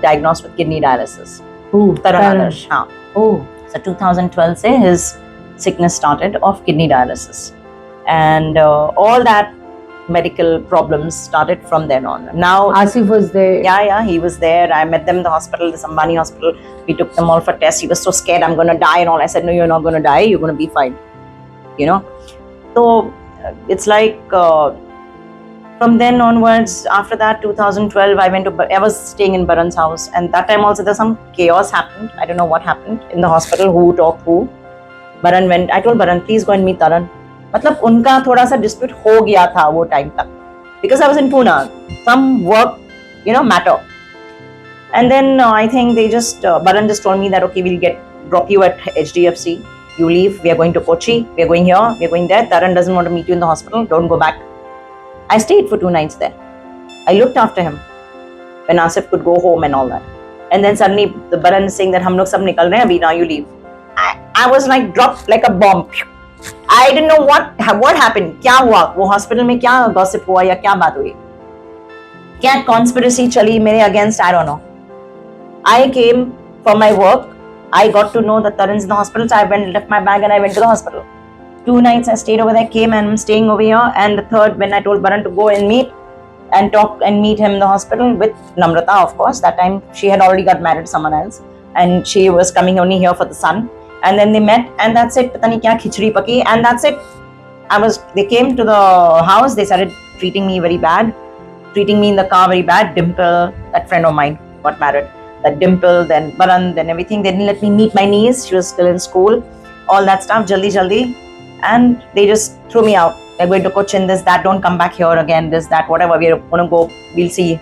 diagnosed with kidney dialysis. Taran Adarsh. So 2012 se his sickness started of kidney dialysis, and all that medical problems started from then on. Now Asif was there. Yeah, he was there. I met them in the hospital, the Sambani hospital. We took them all for tests. He was so scared, I'm going to die and all. I said, no, you're not going to die. You're going to be fine. So it's like from then onwards, after that, 2012, I was staying in Baran's house, and that time also there's some chaos happened. I don't know what happened in the hospital, who talked who. Baran went, I told Baran, please go and meet Taran. मतलब उनका थोड़ा सा dispute हो गया था वो time तक, because I was in Pune, some work matter. And then I think they just Baran just told me that okay, we'll drop you at HDFC. You leave. We are going to Kochi. We are going here. We are going there. Taran doesn't want to meet you in the hospital. Don't go back. I stayed for 2 nights there. I looked after him when Asif could go home and all that. And then suddenly the Baran is saying that hum log sab nikal rahe hain abhi, now you leave. I was like dropped like a bomb. I didn't know what happened. क्या हुआ? वो hospital में क्या gossip हुआ या क्या बात हुई? क्या conspiracy चली मेरे against? I don't know. I came for my work. I got to know that Taran's in the hospital, so I went, left my bag and I went to the hospital. 2 nights I stayed over there, came and I'm staying over here. And the third, when I told Baran to go and meet and talk and meet him in the hospital with Namrata, of course. That time she had already got married to someone else and she was coming only here for the son. And then they met and that's it. Pata nahi kya khichdi paki, and that's it. They came to the house, they started treating me very bad, treating me in the car very bad. Dimple, that friend of mine, got married. That Dimple, then Baran, then everything. They didn't let me meet my niece. She was still in school. All that stuff, jaldi. And they just threw me out. They're going to Cochin, this, that. Don't come back here again, this, that, whatever. We're going to go. We'll see.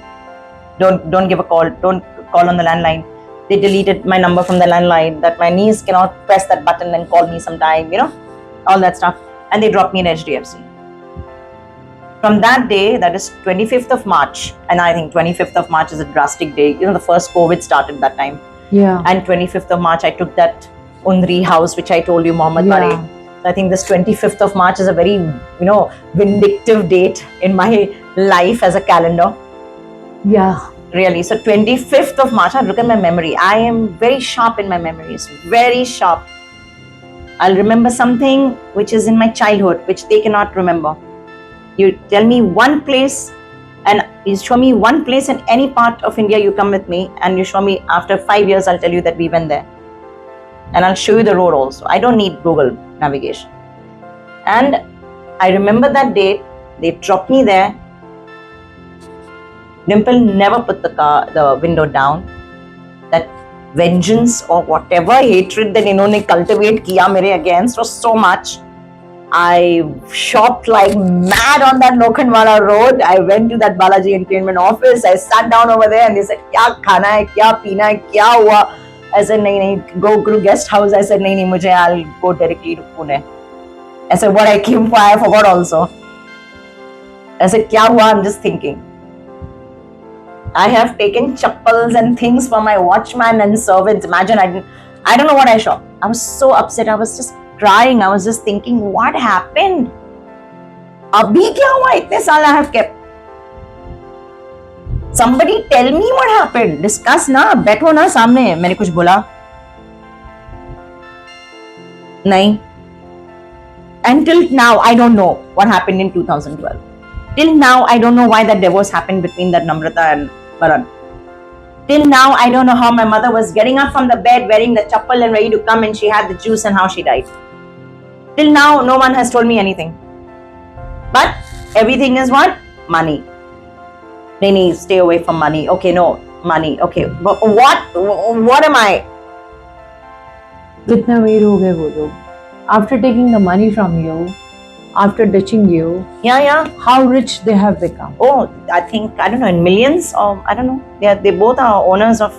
Don't give a call. Don't call on the landline. They deleted my number from the landline, that my niece cannot press that button and call me sometime, all that stuff. And they dropped me in HDFC. From that day, that is 25th of March, and I think 25th of March is a drastic day. The first COVID started that time. Yeah. And 25th of March, I took that Undri house, which I told you, Mohammed Bari. So I think this 25th of March is a very, vindictive date in my life as a calendar. Yeah. Really. So 25th of March, look at my memory. I am very sharp in my memories, very sharp. I'll remember something which is in my childhood, which they cannot remember. You tell me one place and you show me one place in any part of India, you come with me and you show me after 5 years, I'll tell you that we went there. And I'll show you the road also. I don't need Google navigation. And I remember that date, they dropped me there. Dimple never put the window down. That vengeance or whatever hatred that इन्होंने cultivate किया मेरे against was so much. I shopped like mad on that Lokhandwala road. I went to that Balaji Entertainment office. I sat down over there and they said, "क्या खाना है, क्या पीना है, क्या हुआ?" I said, "नहीं, go to guest house." I said, "नहीं, मुझे I'll go directly to Pune." I said, "What I came for, I forgot also." I said, "क्या हुआ?" I'm just thinking. I have taken chappals and things for my watchman and servants. Imagine, I don't know what I shopped. I was so upset. I was just crying. I was just thinking, what happened? Abhi kya hua? Itne saal I have kept. Somebody tell me what happened. Discuss na. बैठो ना सामने. मैंने कुछ बोला? नहीं. Until now, I don't know what happened in 2012. Till now, I don't know why that divorce happened between that Namrata and Baran. Till now, I don't know how my mother was getting up from the bed, wearing the chappal and ready to come, and she had the juice, and how she died. Till now, no one has told me anything. But everything is what? Money. Naini, stay away from money. Okay, no, money. Okay, but what am I? कितने अमीर हो गए वो लोग? After taking the money from you, after ditching you, Yeah. how rich they have become. Oh, I think, I don't know, in millions, or I don't know. They both are owners of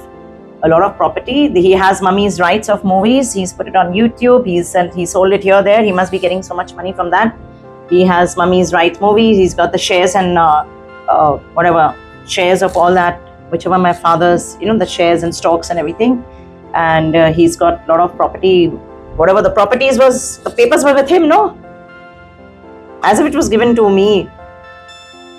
a lot of property. He has Mummy's rights of movies. He's put it on YouTube. He sold it here, there. He must be getting so much money from that. He has Mummy's rights movies. He's got the shares and whatever shares of all that, whichever my father's, the shares and stocks and everything. And he's got a lot of property. Whatever the properties was, the papers were with him, no? As if it was given to me.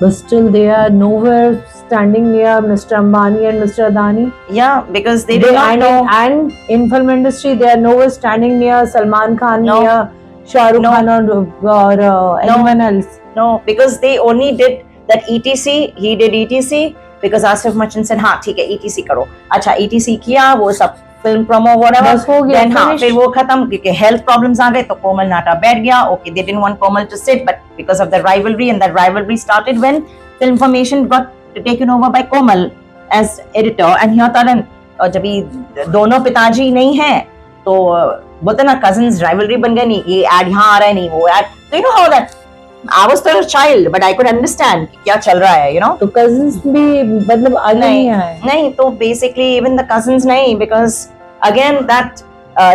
But still, they are nowhere standing near Mr. Ambani and Mr. Adani. Yeah, because they did not know. And in film industry, they are nowhere standing near Salman Khan, No. near Shah Rukh Khan or anyone else. No, because they only did that ETC. He did ETC because Asif Merchant said, "हाँ ठीक है ETC करो." अच्छा ETC किया, वो सब film promo whatever. बस हो गया, Then हाँ finished. फिर वो खत्म क्योंकि health problems आ गए तो कोमल नाटा बैठ गया. Okay, they didn't want Komal to sit, but because of the rivalry, and that rivalry started when Filmformation got taken over by Komal as editor, and here Taran. और जब ये दोनों पिताजी नहीं हैं तो बोलते ना cousins rivalry बन गई. नहीं ये ad यहाँ आ रहा है, नहीं वो ad. So you know how that I was still a child, but I could understand कि क्या चल रहा है, you know. तो cousins भी मतलब आगे नहीं आए. नहीं तो basically even the cousins नहीं, because again that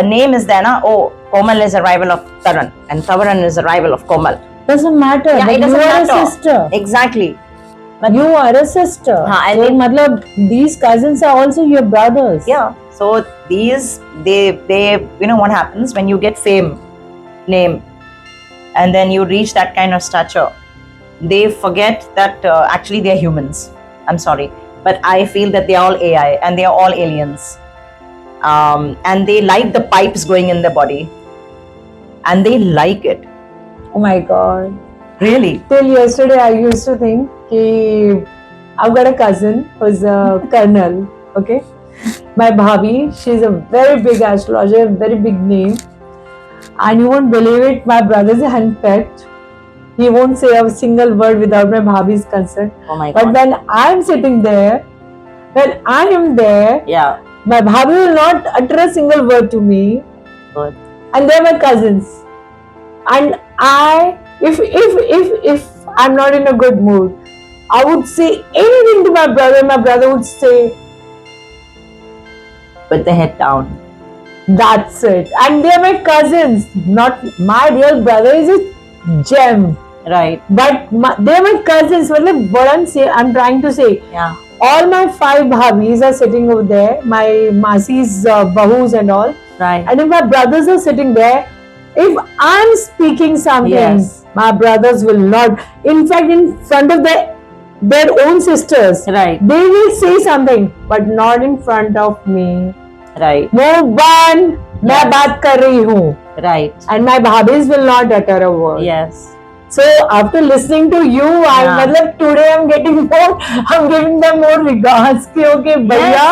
name is there ना. Oh, Komal is a rival of Taran and Taran is a rival of Komal. Doesn't matter. Yeah, but it doesn't you are matter. a sister. Exactly. But you are a sister. हाँ, and so they- मतलब these cousins are also your brothers. Yeah. So these they you know what happens when you get fame, name, and then you reach that kind of stature, they forget that actually they're humans. I'm sorry, but I feel that they are all AI and they are all aliens, and they like the pipes going in their body, and they like it. Oh my God. Really? Till yesterday, I used to think कि I've got a cousin who's a colonel. Okay, my bhabhi, she's a very big astrologer, very big name, and you won't believe it. My brother's a handpicked. He won't say a single word without my bhabhi's consent. Oh my But God. when I'm sitting there, when I am there, Yeah. my bhabhi will not utter a single word to me, Good. and they're my cousins. And I, if I'm not in a good mood, I would say anything to my brother. My brother would say, Put the head down. "That's it." And they're my cousins. Not my real brother is a gem, Right. but they're my cousins. मतलब what I'm trying to say. Yeah. All my 5 bhabis are sitting over there. My masi's bahus and all. Right. And if my brothers are sitting there, if I'm speaking something, Yes. my brothers will not. In fact, in front of their own sisters, Right. they will say something, but not in front of me. Right. Move on, मैं Yes. बात कर रही हूँ. Right. And my bhabis will not utter a word. Yes. So after listening to you, Yeah. मतलब today I'm giving them more regards. कि okay, भैया,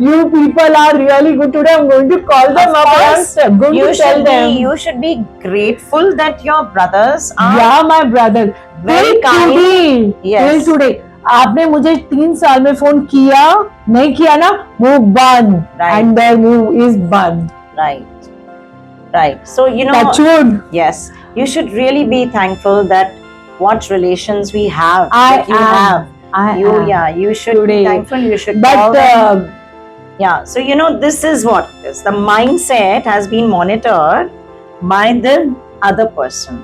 you people are really good. Today I'm going to call them Of up. course. I'm going You to tell should them. you should be grateful that your brothers are Yeah, my brother. Very Till kind. today. Yes. Till today. आपने मुझे 3 साल में phone किया नहीं किया ना, move bun. Right. And their move is bun. right. Right. So you know Touch wood. yes, you should really be thankful that what relations we have. I that you am. have. I You am. yeah, you should Today. be thankful. You should call But them. Yeah, so you know, this is what it is. The mindset has been monitored by the other person.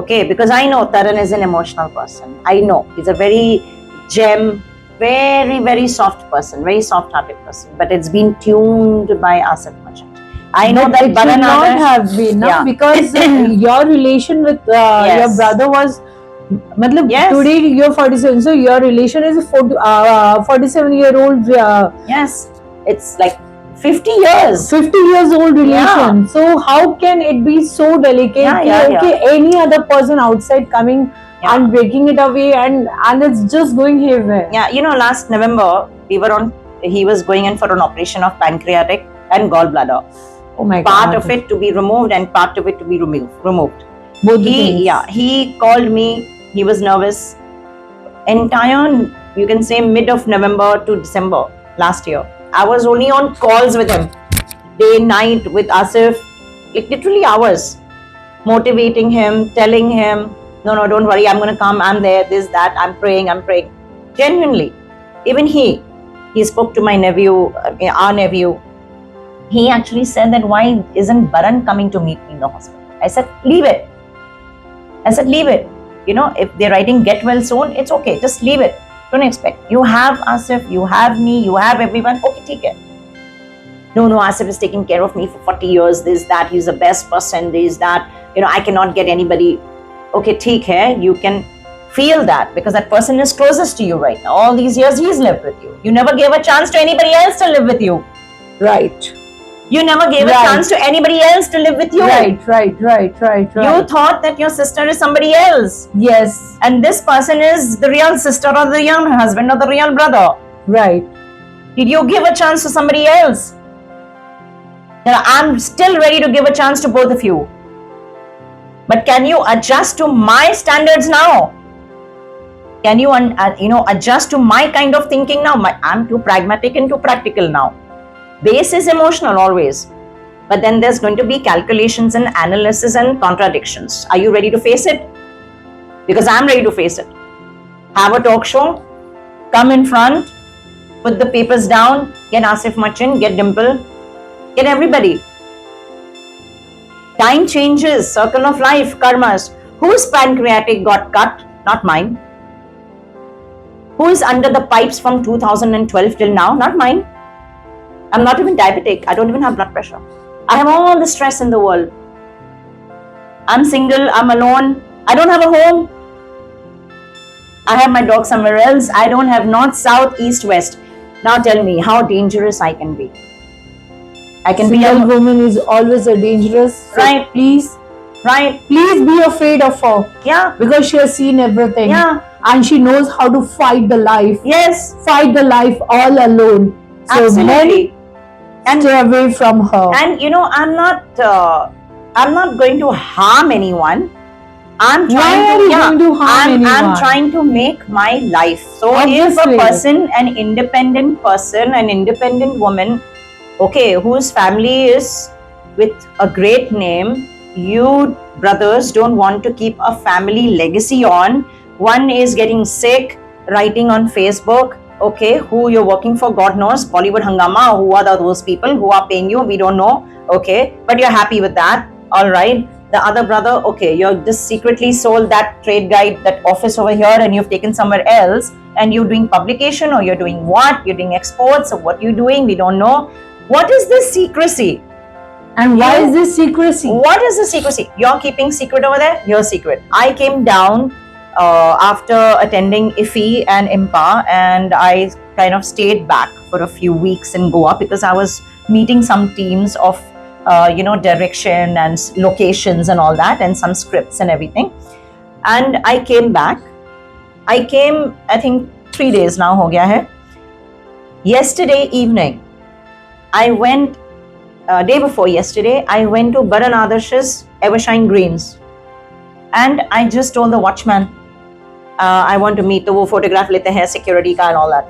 Okay, because I know Taran is an emotional person. I know he's a very gem, very, very soft person, very soft hearted person. But it's been tuned by Asif Merchant. I know but that it should Baran not Adarsh- have been, no? Yeah. Because your relation with Yes. your brother was, matlab, Yes. today you're 47, so your relation is a 47-year-old, Yes, it's like 50 years. 50 years old relation. So how can it be so delicate? Yeah, कि, yeah, okay, any other person outside coming Yeah. and breaking it away, and it's just going haywire. Yeah, you know, last November he was going in for an operation of pancreatic and gallbladder. Oh my Part God. of it to be removed and part of it to be removed. Both the things. He called me. He was nervous. Entire, you can say, mid of November to December last year, I was only on calls with him, day night with Asif, like literally hours, motivating him, telling him, no, don't worry, I'm gonna come, I'm there, this, that, I'm praying. Genuinely, even he spoke to my nephew, our nephew. He actually said that why isn't Baran coming to meet me in the hospital? I said, leave it. You know, if they're writing get well soon, it's okay. Just leave it. Don't expect. You have Asif, you have me, you have everyone. Okay, take it. No, Asif is taking care of me for 40 years. This, that, he's the best person. This, that. You know, I cannot get anybody. Okay, take care. You can feel that because that person is closest to you right now. All these years he's lived with you. You never gave a chance to anybody else to live with you. Right. You never gave a Right. chance to anybody else to live with you. Right. You thought that your sister is somebody else. Yes. And this person is the real sister or the real husband or the real brother. Right. Did you give a chance to somebody else? You know, I'm still ready to give a chance to both of you. But can you adjust to my standards now? Can you, adjust to my kind of thinking now? I'm too pragmatic and too practical now. Base is emotional always. But then there's going to be calculations and analysis and contradictions. Are you ready to face it? because I'm ready to face it. Have a talk show, come in front, put the papers down, get Asif Machin, get Dimple, get everybody. Time changes, circle of life, karmas. Whose pancreatic got cut? Not mine. Who is under the pipes from 2012 till now? Not mine. I'm not even diabetic. I don't even have blood pressure. I have all the stress in the world. I'm single. I'm alone. I don't have a home. I have my dog somewhere else. I don't have north, south, east, west. Now tell me how dangerous I can be. I can be a Single woman is always a dangerous. So Right. Please be afraid of her. Yeah. Because she has seen everything. Yeah. And she knows how to fight the life. Yes. Fight the life all alone. So Absolutely. men, stay away from her. And I'm not going to harm anyone. I'm Why trying are to, you going to harm anyone? I'm trying to make my life. So Obviously. if a person, an independent woman, okay, whose family is with a great name, you brothers don't want to keep a family legacy on. One is getting sick, writing on Facebook, okay, who you're working for, God knows, Bollywood Hangama, who are those people who are paying you, we don't know, okay, but you're happy with that, all right. The other brother, okay, you're just secretly sold that trade guide, that office over here, and you've taken somewhere else, and you're doing publication, or you're doing what? You're doing exports, or what you're doing, we don't know. What is this secrecy? And why is this secrecy? What is the secrecy? You're keeping secret over there? Your secret. I came down after attending IFFI and IMPA, and I kind of stayed back for a few weeks in Goa because I was meeting some teams of direction and locations and all that, and some scripts and everything. And I came back. I came, I think 3 days now ho gaya hai. Yesterday evening, I went, day before yesterday, I went to Baran Adarsh's Evershine Greens. And I just told the watchman, I want to meet, to wo photograph lete hain, security ka and all that.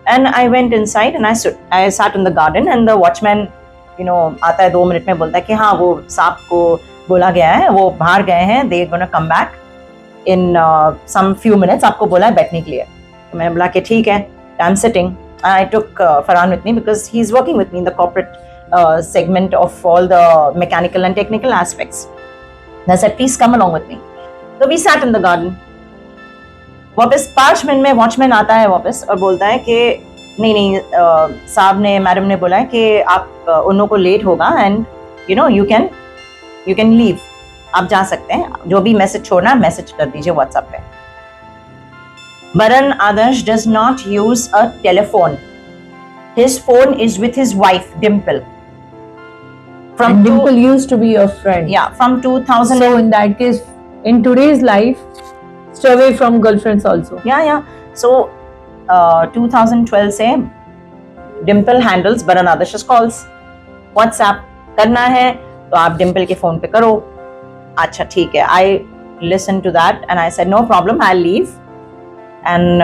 And I went inside and I sat in the garden, and the watchman, आता है 2 minute में बोलता है कि हाँ वो साहब को बोला गया है, वो बाहर गए हैं, they gonna come back in some few minutes, आपको बोला है बैठने के लिए. तो मैंने बोला कि ठीक है, I'm sitting. I took Farhan with me because he's working with me in the corporate segment of all the mechanical and technical aspects. I said, please come along with me. So we sat in the garden. वापस 5 minute में watchman आता है वापस और बोलता है कि नहीं साहब ने, मैडम ने बोला है कि आप उन लोगों को लेट होगा, एंड यू कैन लीव, आप जा सकते हैं, जो भी मैसेज छोड़ना मैसेज कर दीजिए व्हाट्सएप पे. Baran Adarsh does not use a telephone. His phone is with his wife Dimple. And Dimple used to be your friend. Yeah, from 2000. So in that case, in today's life, stay away from girlfriends also. Yeah. So 2012 से Dimple handles Baran Adarsh's calls. WhatsApp करना है तो आप Dimple के phone पे करो. अच्छा ठीक है. I listened to that and I said no problem, I'll leave, and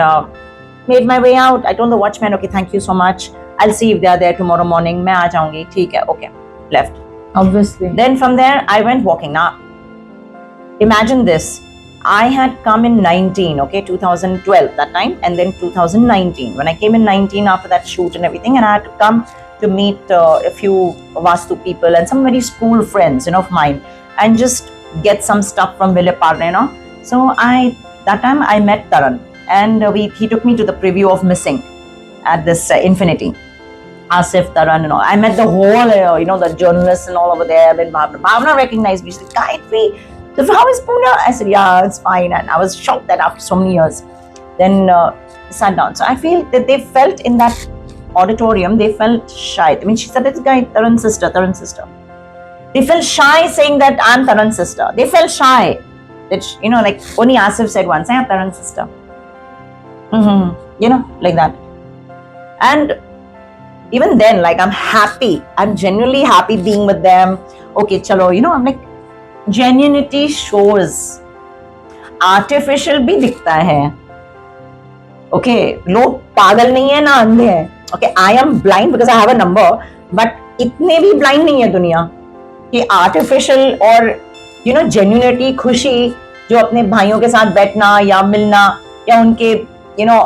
made my way out. I told the watchman, okay, thank you so much, I'll see if they are there tomorrow morning. मैं आ जाऊंगी. ठीक है. Okay, left. Obviously. Then from there I went walking. Now imagine this. I had come in 2012 that time, and then 2019. When I came in 19 after that shoot and everything, and I had to come to meet a few Vastu people and some very school friends, of mine, and just get some stuff from Villaparne, So that time I met Taran, and he took me to the preview of Missing at this Infinity. Asif, Taran and all. I met the whole, the journalists and all over there. Then Bhavna recognized me. She said, Gayatri, so how is Pune? I said, yeah, it's fine. And I was shocked that after so many years. Then sat down. So I feel that they felt in that auditorium, they felt shy. I mean, she said, this guy, Taran's sister. They felt shy saying that I'm Taran's sister. They felt shy. That, like only Asif said once, I'm Taran's sister. Like that. And even then, like, I'm happy. I'm genuinely happy being with them. Okay, chalo, I'm like, genuinity shows. Artificial भी दिखता है. Okay, लोग पागल नहीं है ना अंधे हैं. Okay, I am blind because I have a number, but इतने भी blind नहीं है दुनिया कि artificial और genuinity, खुशी जो अपने भाइयों के साथ बैठना या मिलना या उनके यू नो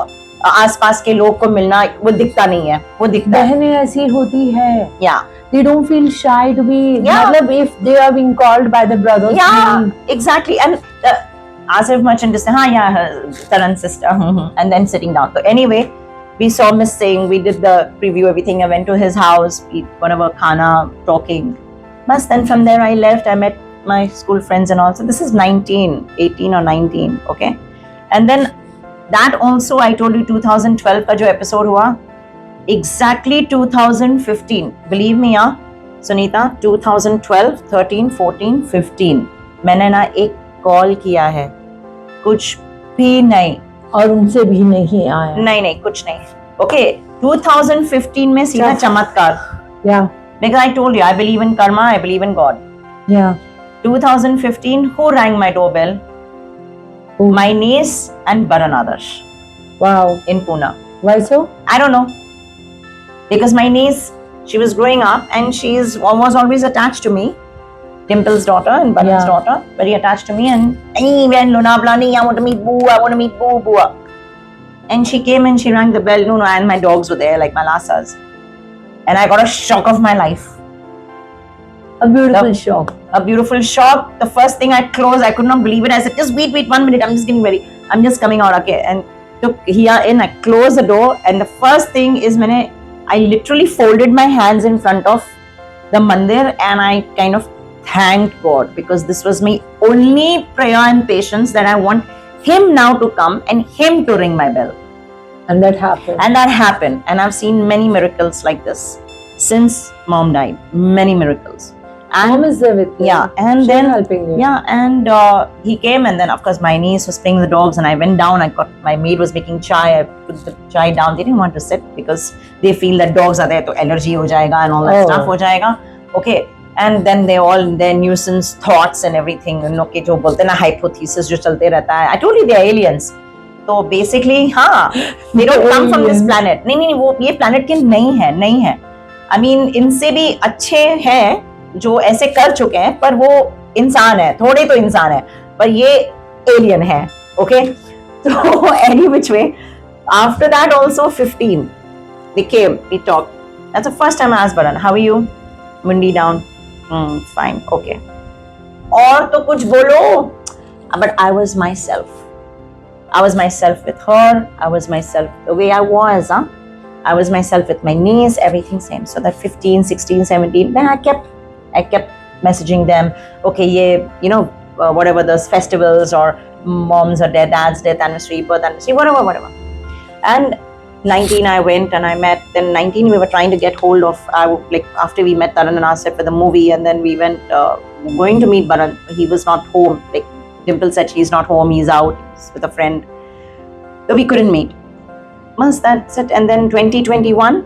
आसपास के लोग को मिलना, वो दिखता नहीं है, वो दिखता है। बहनें ऐसी होती है, या they don't feel shy to be, Yeah. मतलब if they are being called by the brothers, yeah, exactly. And Asif Merchant just said, yeah, Taran's sister, and then sitting down. So anyway, we saw Miss Singh, we did the preview, everything. I went to his house, we whatever khana, talking. But then from there I left, I met my school friends and all. So this is 18 or 19, okay? And then that also, I told you 2012 का जो episode हुआ, exactly 2015, believe me यार सुनीता, 2012, 13, 14, 15 मैंने ना एक call किया है, कुछ भी नहीं, और उनसे भी नहीं आया। नहीं कुछ नहीं, ओके 2015 में सीधा चमत्कार, yeah, because I told you I believe in karma, I believe in God. yeah, 2015, who rang my doorbell? Who? My niece and Baran Adarsh wow, in Pune. why so? I don't know, because my niece, she was growing up and she was always attached to me. Dimple's daughter and Baran's Yeah. daughter, very attached to me. And anyway, I want to meet Boo, I want to meet Boo, Boo. And she came and she rang the bell. No, and my dogs were there, like my Lasas. And I got a shock of my life. A beautiful The- shock. A beautiful shock. The first thing I closed, I could not believe it. I said, just wait 1 minute. I'm just getting ready. I'm just coming out, okay? And took here in, I closed the door. And the first thing is, I literally folded my hands in front of the mandir and I kind of thanked God, because this was my only prayer and patience, that I want Him now to come and Him to ring my bell. And that happened. And that happened. And I've seen many miracles like this since mom died. Many miracles. And Mom is there with you. yeah, and She's then helping you. yeah, and he came, and then of course my niece was playing with the dogs, and I went down. I got, my maid was making chai. I put the chai down. They didn't want to sit because they feel that dogs are there, so allergy ho jayega and all that Oh. stuff ho jayega. Okay, and then they all, their nuisance thoughts and everything. You know, के जो बोलते हैं ना, hypothesis जो चलते रहता है. I told you they are aliens. तो basically हाँ, they don't come from this Aliens. planet. नहीं वो ये planet के नहीं है. I mean, इनसे भी अच्छे हैं जो ऐसे कर चुके हैं, पर वो इंसान है, थोड़े तो इंसान है, पर ये एलियन है, okay? So any which way, after that also 15, they came, we talked. That's the first time I asked Baran, how are you? Mundi down. Fine, okay. और तो कुछ बोलो, but I was myself. I was myself with her. I was myself the way I was. I was myself with my niece. Everything same. So that 15, 16, 17. Then I kept messaging them. Okay, yeah, you know, whatever those festivals or mom's or dad's death anniversary, birth anniversary, whatever. And 19, I went and I met. Then 19, we were trying to get hold of. Like after we met Taran and Asif for the movie, and then we went going to meet Baran. He was not home. Like Dimple said, he's not home. He's out. He's with a friend. So we couldn't meet. Once that's it. And then 2021,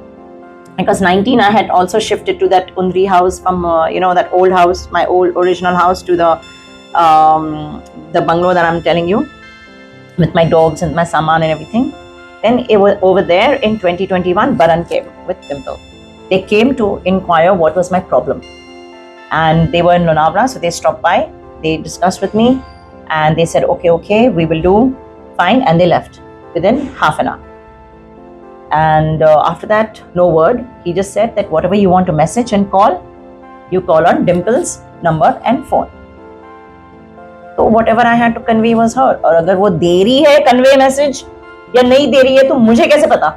because 19, I had also shifted to that Undri house from that old house, my old original house, to the bungalow that I'm telling you, with my dogs and my saman and everything. Then it was over there in 2021, Baran came with Dimple. They came to inquire what was my problem. And they were in Lonavala, so they stopped by. They discussed with me and they said, okay, we will do fine. And they left within half an hour. And after that, no word. He just said that whatever you want to message and call, you call on Dimple's number and phone. So whatever I had to convey was heard. और अगर वो दे रही है convey message या नहीं दे रही है तो मुझे कैसे पता?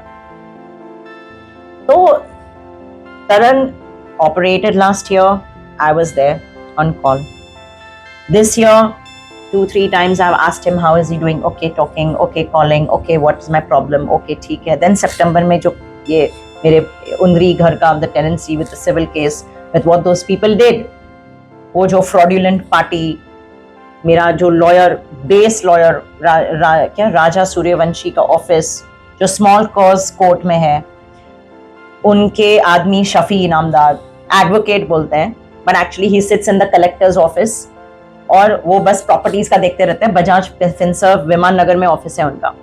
तो Taran operated last year. I was there on call. This year, 2-3 times I've asked him how is he doing. Okay, talking. Okay, calling. Okay, what is my problem? Okay, ठीक है. Then September में जो ये मेरे उंदरी घर का the tenancy with the civil case, with what those people did, वो जो fraudulent party, मेरा जो लॉयर, बेस लॉयर क्या राजा सूर्यवंशी का ऑफिस जो स्मॉल कॉज कोर्ट में है, उनके आदमी शफी इनामदार, एडवोकेट बोलते हैं, but actually he sits in the collector's office, और वो बस प्रॉपर्टीज का देखते रहते हैं. बजाज फिनसर्व विमान नगर में ऑफिस है उनका.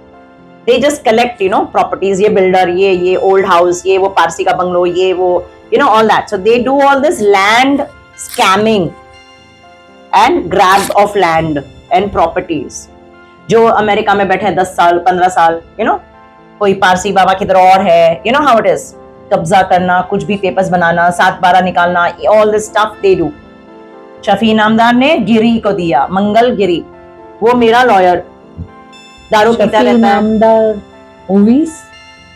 दे जस्ट कलेक्ट प्रॉपर्टीज, ये बिल्डर, ये ओल्ड हाउस, ये वो पारसी का बंगलो, ये वो all that. So they do all this land scamming and grab of land and properties, जो अमेरिका में बैठे हैं 10 साल 15 साल, कोई पारसी बाबा की तरह और है, हाउ इट इज, कब्जा करना, कुछ भी पेपर्स बनाना, 7/12 निकालना, all this stuff they do. Shafi Inamdar ने गिरी को दिया, मंगल गिरी, वो मेरा लॉयर, दारू पीता रहता है। मूवीज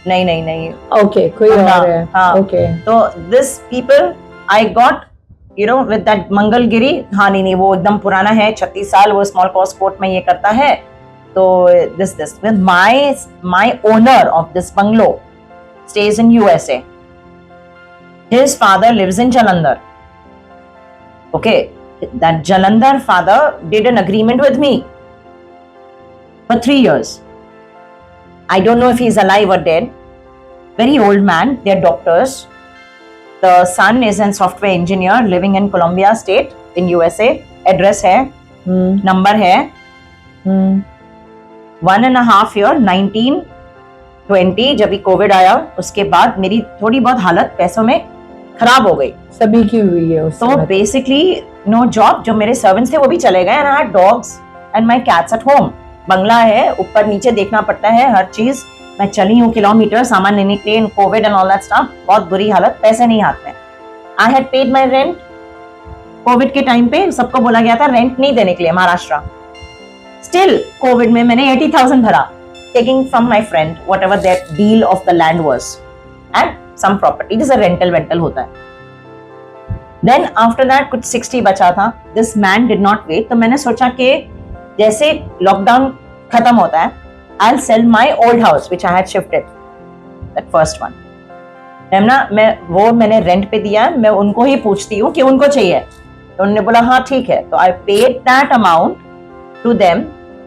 नहीं ओके, कोई और है। हाँ, ओके, तो this people I got with that Mangal Giri. हाँ नहीं, वो एकदम पुराना है, 36 साल, वो स्मॉल कॉज कोर्ट में ये करता है। तो this with my owner of this bungalow stays in USA. His father lives in Jalandhar. Okay, that Jalandhar father did an agreement with me for 3 years. I don't know if he's alive or dead. Very old man, they're doctors. The son is a software engineer living in Columbia State in USA. Address है, number है, 1.5 year 1920 जब भी Covid आया, उसके बाद मेरी थोड़ी बहुत हालत पैसों में खराब हो गई, सभी की हुई है उस तो बेसिकली नो जॉब, जो मेरे सर्वेंट्स थे वो भी चले गए, and I had dogs and my cats at home. बंगला है, ऊपर नीचे देखना पड़ता है हर चीज, मैं चली हूँ किलोमीटर सामान लेने के लिए, Covid and all that stuff, बहुत बुरी हालत, पैसे नहीं हाथ में। I had paid my rent, Covid के टाइम पे सबको बोला गया था रेंट नहीं देने के लिए महाराष्ट्र, स्टिल कोविड में मैंने 80,000 भरा, taking from my friend whatever that deal of the land was and some property, जैसे रेंटल वेंटल होता है। देन आफ्टर दैट कुछ 60 बचा था, this man did not wait, तो मैंने सोचा कि जैसे लॉकडाउन खत्म होता है, I will sell my old house which I had shifted, that first one. मैंने रेंट पे दिया, मैं उनको ही पूछती हूँ कि उनको चाहिए, तो उन्होंने बोला हाँ ठीक है, तो I paid that amount to them,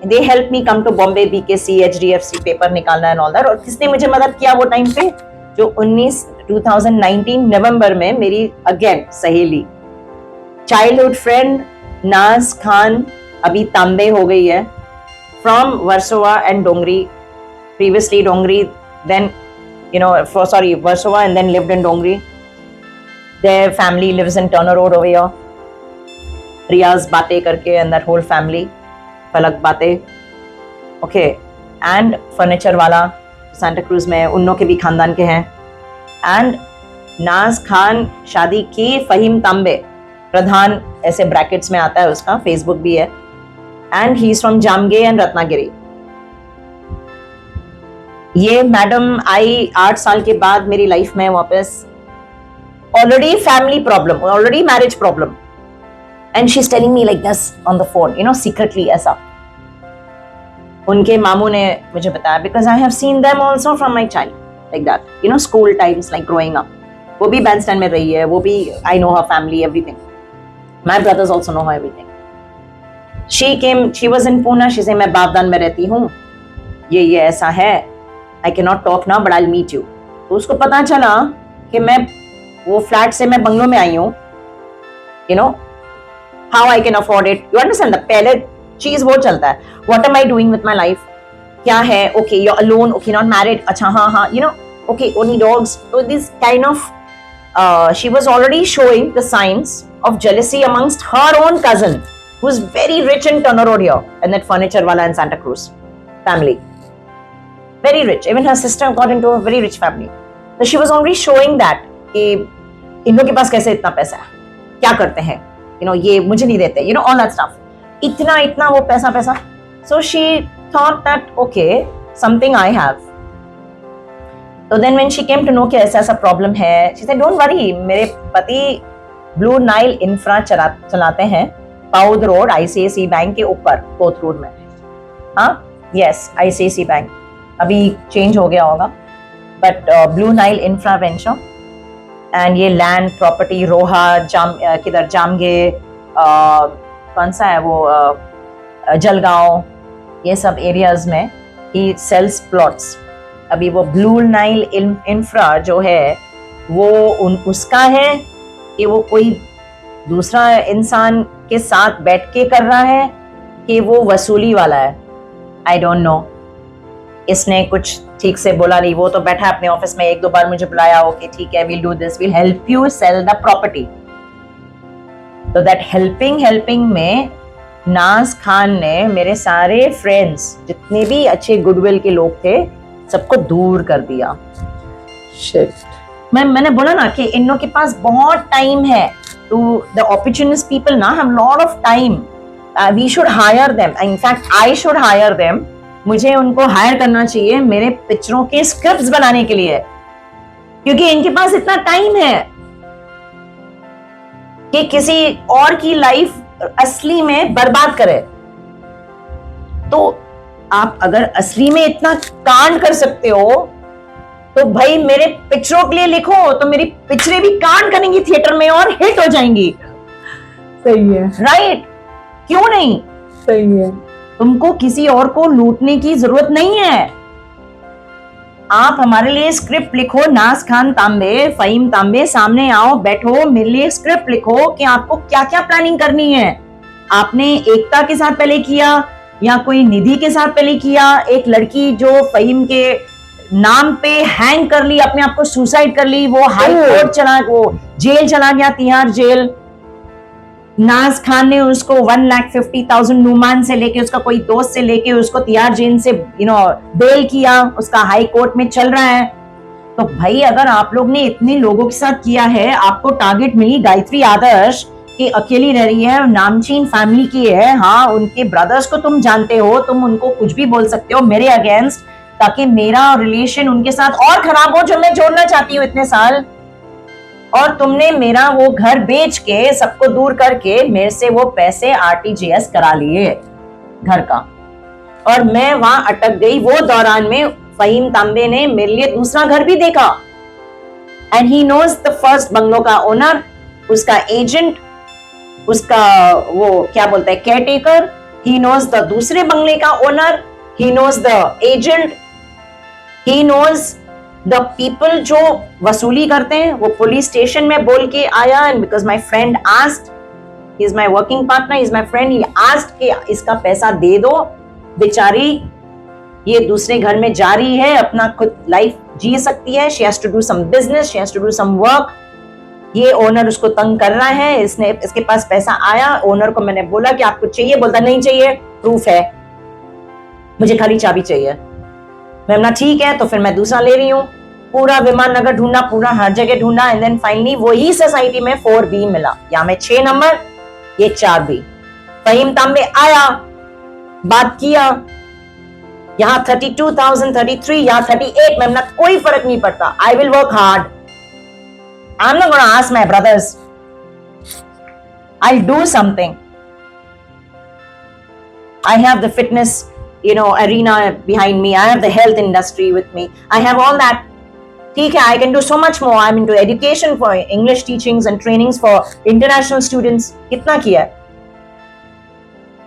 they help me come to Bombay, BKC, HDFC paper निकालना एंड ऑल दैट। और किसने मुझे मदद किया वो टाइम पे, जो 2019 नवंबर में मेरी अगेन सहेली, चाइल्डहुड फ्रेंड नाज खान, अभी तांबे हो गई है, from Versova and Dongri, previously Dongri, then Warsaw and then lived in Dongri. Their family lives in Turner Road over here. Riyaz Bate karke and that whole family, Falak Bate. Okay, and furniture वाला Santa Cruz में उन लोग के भी खानदान के हैं। And नाज खान शादी की फहीम तांबे, प्रधान ऐसे ब्रैकेट्स में आता है, उसका फेसबुक भी है, and he is from Jamge and Ratnagiri. ये मैडम आई 8 साल के बाद मेरी लाइफ में वापस, already family problem, already marriage problem, and she is telling me like this on the phone, secretly ऐसा। उनके मामू ने मुझे बताया, because I have seen them also from my child like that, school times, like growing up. वो भी बैंडस्टैंड में रही है, वो भी, I know her family, everything, my brothers also know her everything. She was in Poona, she say मैं बागदान में रहती हूँ, ये ऐसा है, I cannot talk now, but I'll meet you. तो उसको पता चला कि मैं वो फ्लैट से मैं बंगलो में आई हूँ, how I can afford it. You understand? पहले चीज वो चलता है, what am I doing with my life? क्या है? Okay, you're alone. Okay, not married. अच्छा हाँ, okay, only dogs. So this kind of, she was already showing the signs of jealousy amongst her own cousin, who's very rich in Turner Road here, and that furniture wala in Santa Cruz family. Very rich. Even her sister got into a very rich family. So she was already showing that कि इन लोग के पास कैसे इतना पैसा है, क्या करते हैं, ये मुझे नहीं देते, all that stuff. इतना वो पैसा. So she thought that okay, something I have. So then when she came to know कि ऐसा प्रॉब्लम है, she said don't worry, मेरे पति ब्लू नाइल इंफ्रा चलाते हैं, पाउद रोड, ICICI बैंक के ऊपर, कोथ रोड में। हाँ, yes, ICICI बैंक अभी चेंज हो गया होगा, but blue Nile infra venture, and ये लैंड प्रॉपर्टी रोहा किधर जामगे, कौन सा है वो, जलगांव, ये सब एरियाज में ही सेल्स प्लॉट्स। अभी वो ब्लू नाइल इंफ्रा जो है वो उसका है कि वो कोई दूसरा इंसान के साथ बैठ के कर रहा है कि वो वसूली वाला है, आई डोंट नो। इसने कुछ ठीक से बोला नहीं, वो तो बैठा अपने ऑफिस में, 1-2 बार मुझे बुलाया, ओके ठीक है, we'll do this, we'll help you sell the property. तो that helping में नाज खान ने मेरे सारे फ्रेंड्स, जितने भी अच्छे गुडविल के लोग थे, सबको दूर कर दिया। शिट। मैंने बोला ना कि इन लोगों के पास बहुत टाइम है, टू द अपॉर्चुनिस्ट पीपल ना have lot of time, we should hire them, in fact I should hire them, मुझे उनको हायर करना चाहिए मेरे पिक्चरों के स्क्रिप्ट्स बनाने के लिए, क्योंकि इनके पास इतना टाइम है कि किसी और की लाइफ असली में बर्बाद करे। तो आप अगर असली में इतना कांड कर सकते हो तो भाई मेरे पिक्चरों के लिए लिखो, तो मेरी पिक्चरें भी कांड करेंगी थिएटर में और हिट हो जाएंगी। सही है। राइट, क्यों नहीं? सही है। तुमको किसी और को लूटने की जरूरत नहीं है। आप हमारे लिए स्क्रिप्ट लिखो, नाज खान तांबे, फहीम तांबे, सामने आओ, बैठो, मेरे लिए स्क्रिप्ट लिखो कि आपको क्या क्या प्लानिंग करनी है। आपने एकता के साथ पहले किया या कोई निधि के साथ पहले किया, एक लड़की जो फहीम के नाम पे हैंग कर ली, अपने आप को सुसाइड कर ली, वो हाई कोर्ट चला, वो जेल चला गया, तिहाड़ जेल। नाज खान ने उसको 1,50,000 नुमान से लेके, उसका कोई दोस्त से लेके उसको तिहाड़ जेल से बेल किया, उसका हाई कोर्ट में चल रहा है। तो भाई अगर आप लोग ने इतने लोगों के साथ किया है, आपको टारगेट मिली गायत्री आदर्श कि अकेली रह रही है, नामचीन फैमिली की है, हाँ उनके ब्रदर्स को तुम जानते हो, तुम उनको कुछ भी बोल सकते हो मेरे अगेंस्ट, ताकि मेरा रिलेशन उनके साथ और खराब हो जो मैं जोड़ना चाहती हूँ इतने साल। और तुमने मेरा वो घर बेच के, सबको दूर करके मेरे से वो पैसे आरटीजीएस करा लिए घर का, और मैं वहां अटक गई। वो दौरान में फहीम तांबे ने मेरे लिए दूसरा घर भी देखा, and he knows the first bungalow का ओनर, उसका एजेंट, उसका वो क्या बोलता है केयरटेकर, ही नोज द दूसरे बंगले का owner, he knows the agent, he knows the people जो वसूली करते हैं। वो पुलिस स्टेशन में बोल के आया, and because my friend asked, he is my working partner, is my friend, he asked कि इसका पैसा दे दो, बेचारी ये दूसरे घर में जा रही है, अपना खुद लाइफ जी सकती है, she has to do some business, she has to do some work, ये ओनर उसको तंग कर रहा है, इसने इसके पास पैसा आया। ओनर को मैंने बोला कि आपको चाहिए, बोलता नहीं चाहिए, प्रूफ है, मुझे खाली चाबी चाहिए। मैं बोला ठीक है, तो फिर मैं दूसरा ले रही हूँ। पूरा विमान नगर ढूंढा, पूरा हर जगह ढूंढा, एंड देन फाइनली वही सोसाइटी में 4B मिला, या मैं 6 नंबर, ये 4B। फहीम तांबे आया, बात किया, यहाँ 32,000, 33 या 38, मैं कोई फर्क नहीं पड़ता, I will work hard, I am not gonna ask my brothers, I will do something, I have the fitness arena behind me, I have the health industry with me, I have all that, ठीक है, I can do so much more, I'm into education for English teachings and trainings for international students, कितना किया है?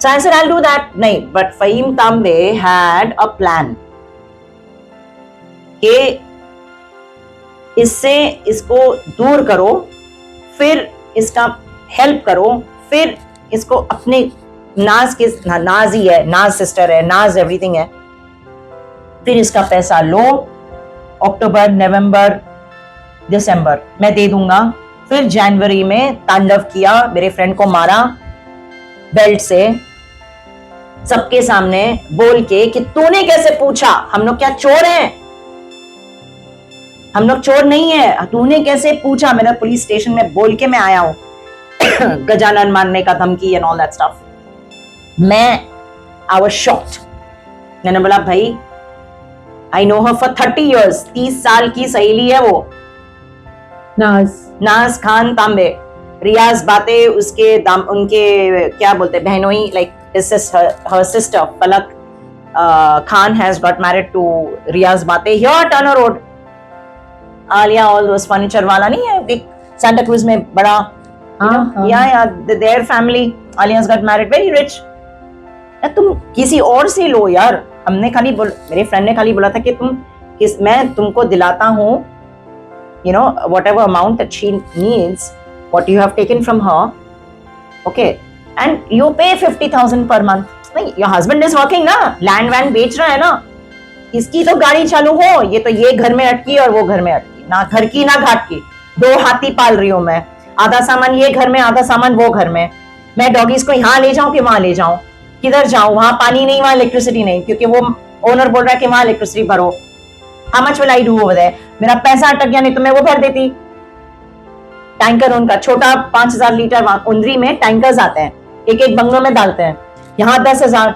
So I said I'll do that, नहीं, but Fahim Tambe had a plan कि इससे इसको दूर करो, फिर इसका हेल्प करो, फिर इसको अपने नाज के, नाज ही है, नाज सिस्टर है, नाज एवरीथिंग है, फिर इसका पैसा लो, अक्टूबर, नवंबर, दिसंबर मैं दे दूंगा। फिर जनवरी में तांडव किया, मेरे फ्रेंड को मारा बेल्ट से, सबके सामने बोल के कि तूने कैसे पूछा, हम लोग क्या चोर हैं? हम लोग चोर नहीं है, तूने कैसे पूछा? मैंने पुलिस स्टेशन में बोल के मैं आया हूं गजानन मारने का धमकी एंड ऑल दैट स्टफ। मैं आई वाज शॉक्ड। मैंने बोला भाई आई नो हर फॉर 30 years, 30 साल की सहेली है वो, नाज खान तांबे। रियाज बातें उसके उनके क्या बोलते बहनोई, like her sister Palak Khan has got married to Riyaz Bate here Turner Road। Alia all those furniture वाला नहीं है एक Santa Cruz में बड़ा, yeah, their family, Alia's got married, very rich। तुम किसी और से लो यार, हमने खाली मेरे फ्रेंड ने खाली बोला था कि मैं तुमको दिलाता हूँ, whatever amount that she needs, what you have taken from her, okay, and you pay 50,000 per month। नहीं, your husband is working ना, लैंड वैंड बेच रहा है ना, इसकी तो गाड़ी चालू हो, ये घर में अटकी और वो घर में अटकी, ना घर की ना घाट की, 2 हाथी पाल रही हूँ मैं, आधा सामान ये घर में, आधा सामान वो घर में, मैं डॉगीज को यहाँ ले जाऊं कि वहां ले जाऊं, किधर जाऊं, वहां पानी नहीं, वहां इलेक्ट्रिसिटी नहीं, क्योंकि वो ओनर बोल रहा है कि वहां इलेक्ट्रिसिटी भरो। How much will I do over there? मेरा पैसा अटक गया, नहीं तो मैं वो भर देती। टैंकर उनका छोटा 5,000 लीटर, वहां उंदरी में टैंकर्स आते हैं, एक एक बंगलों में डालते हैं। यहाँ 10,000,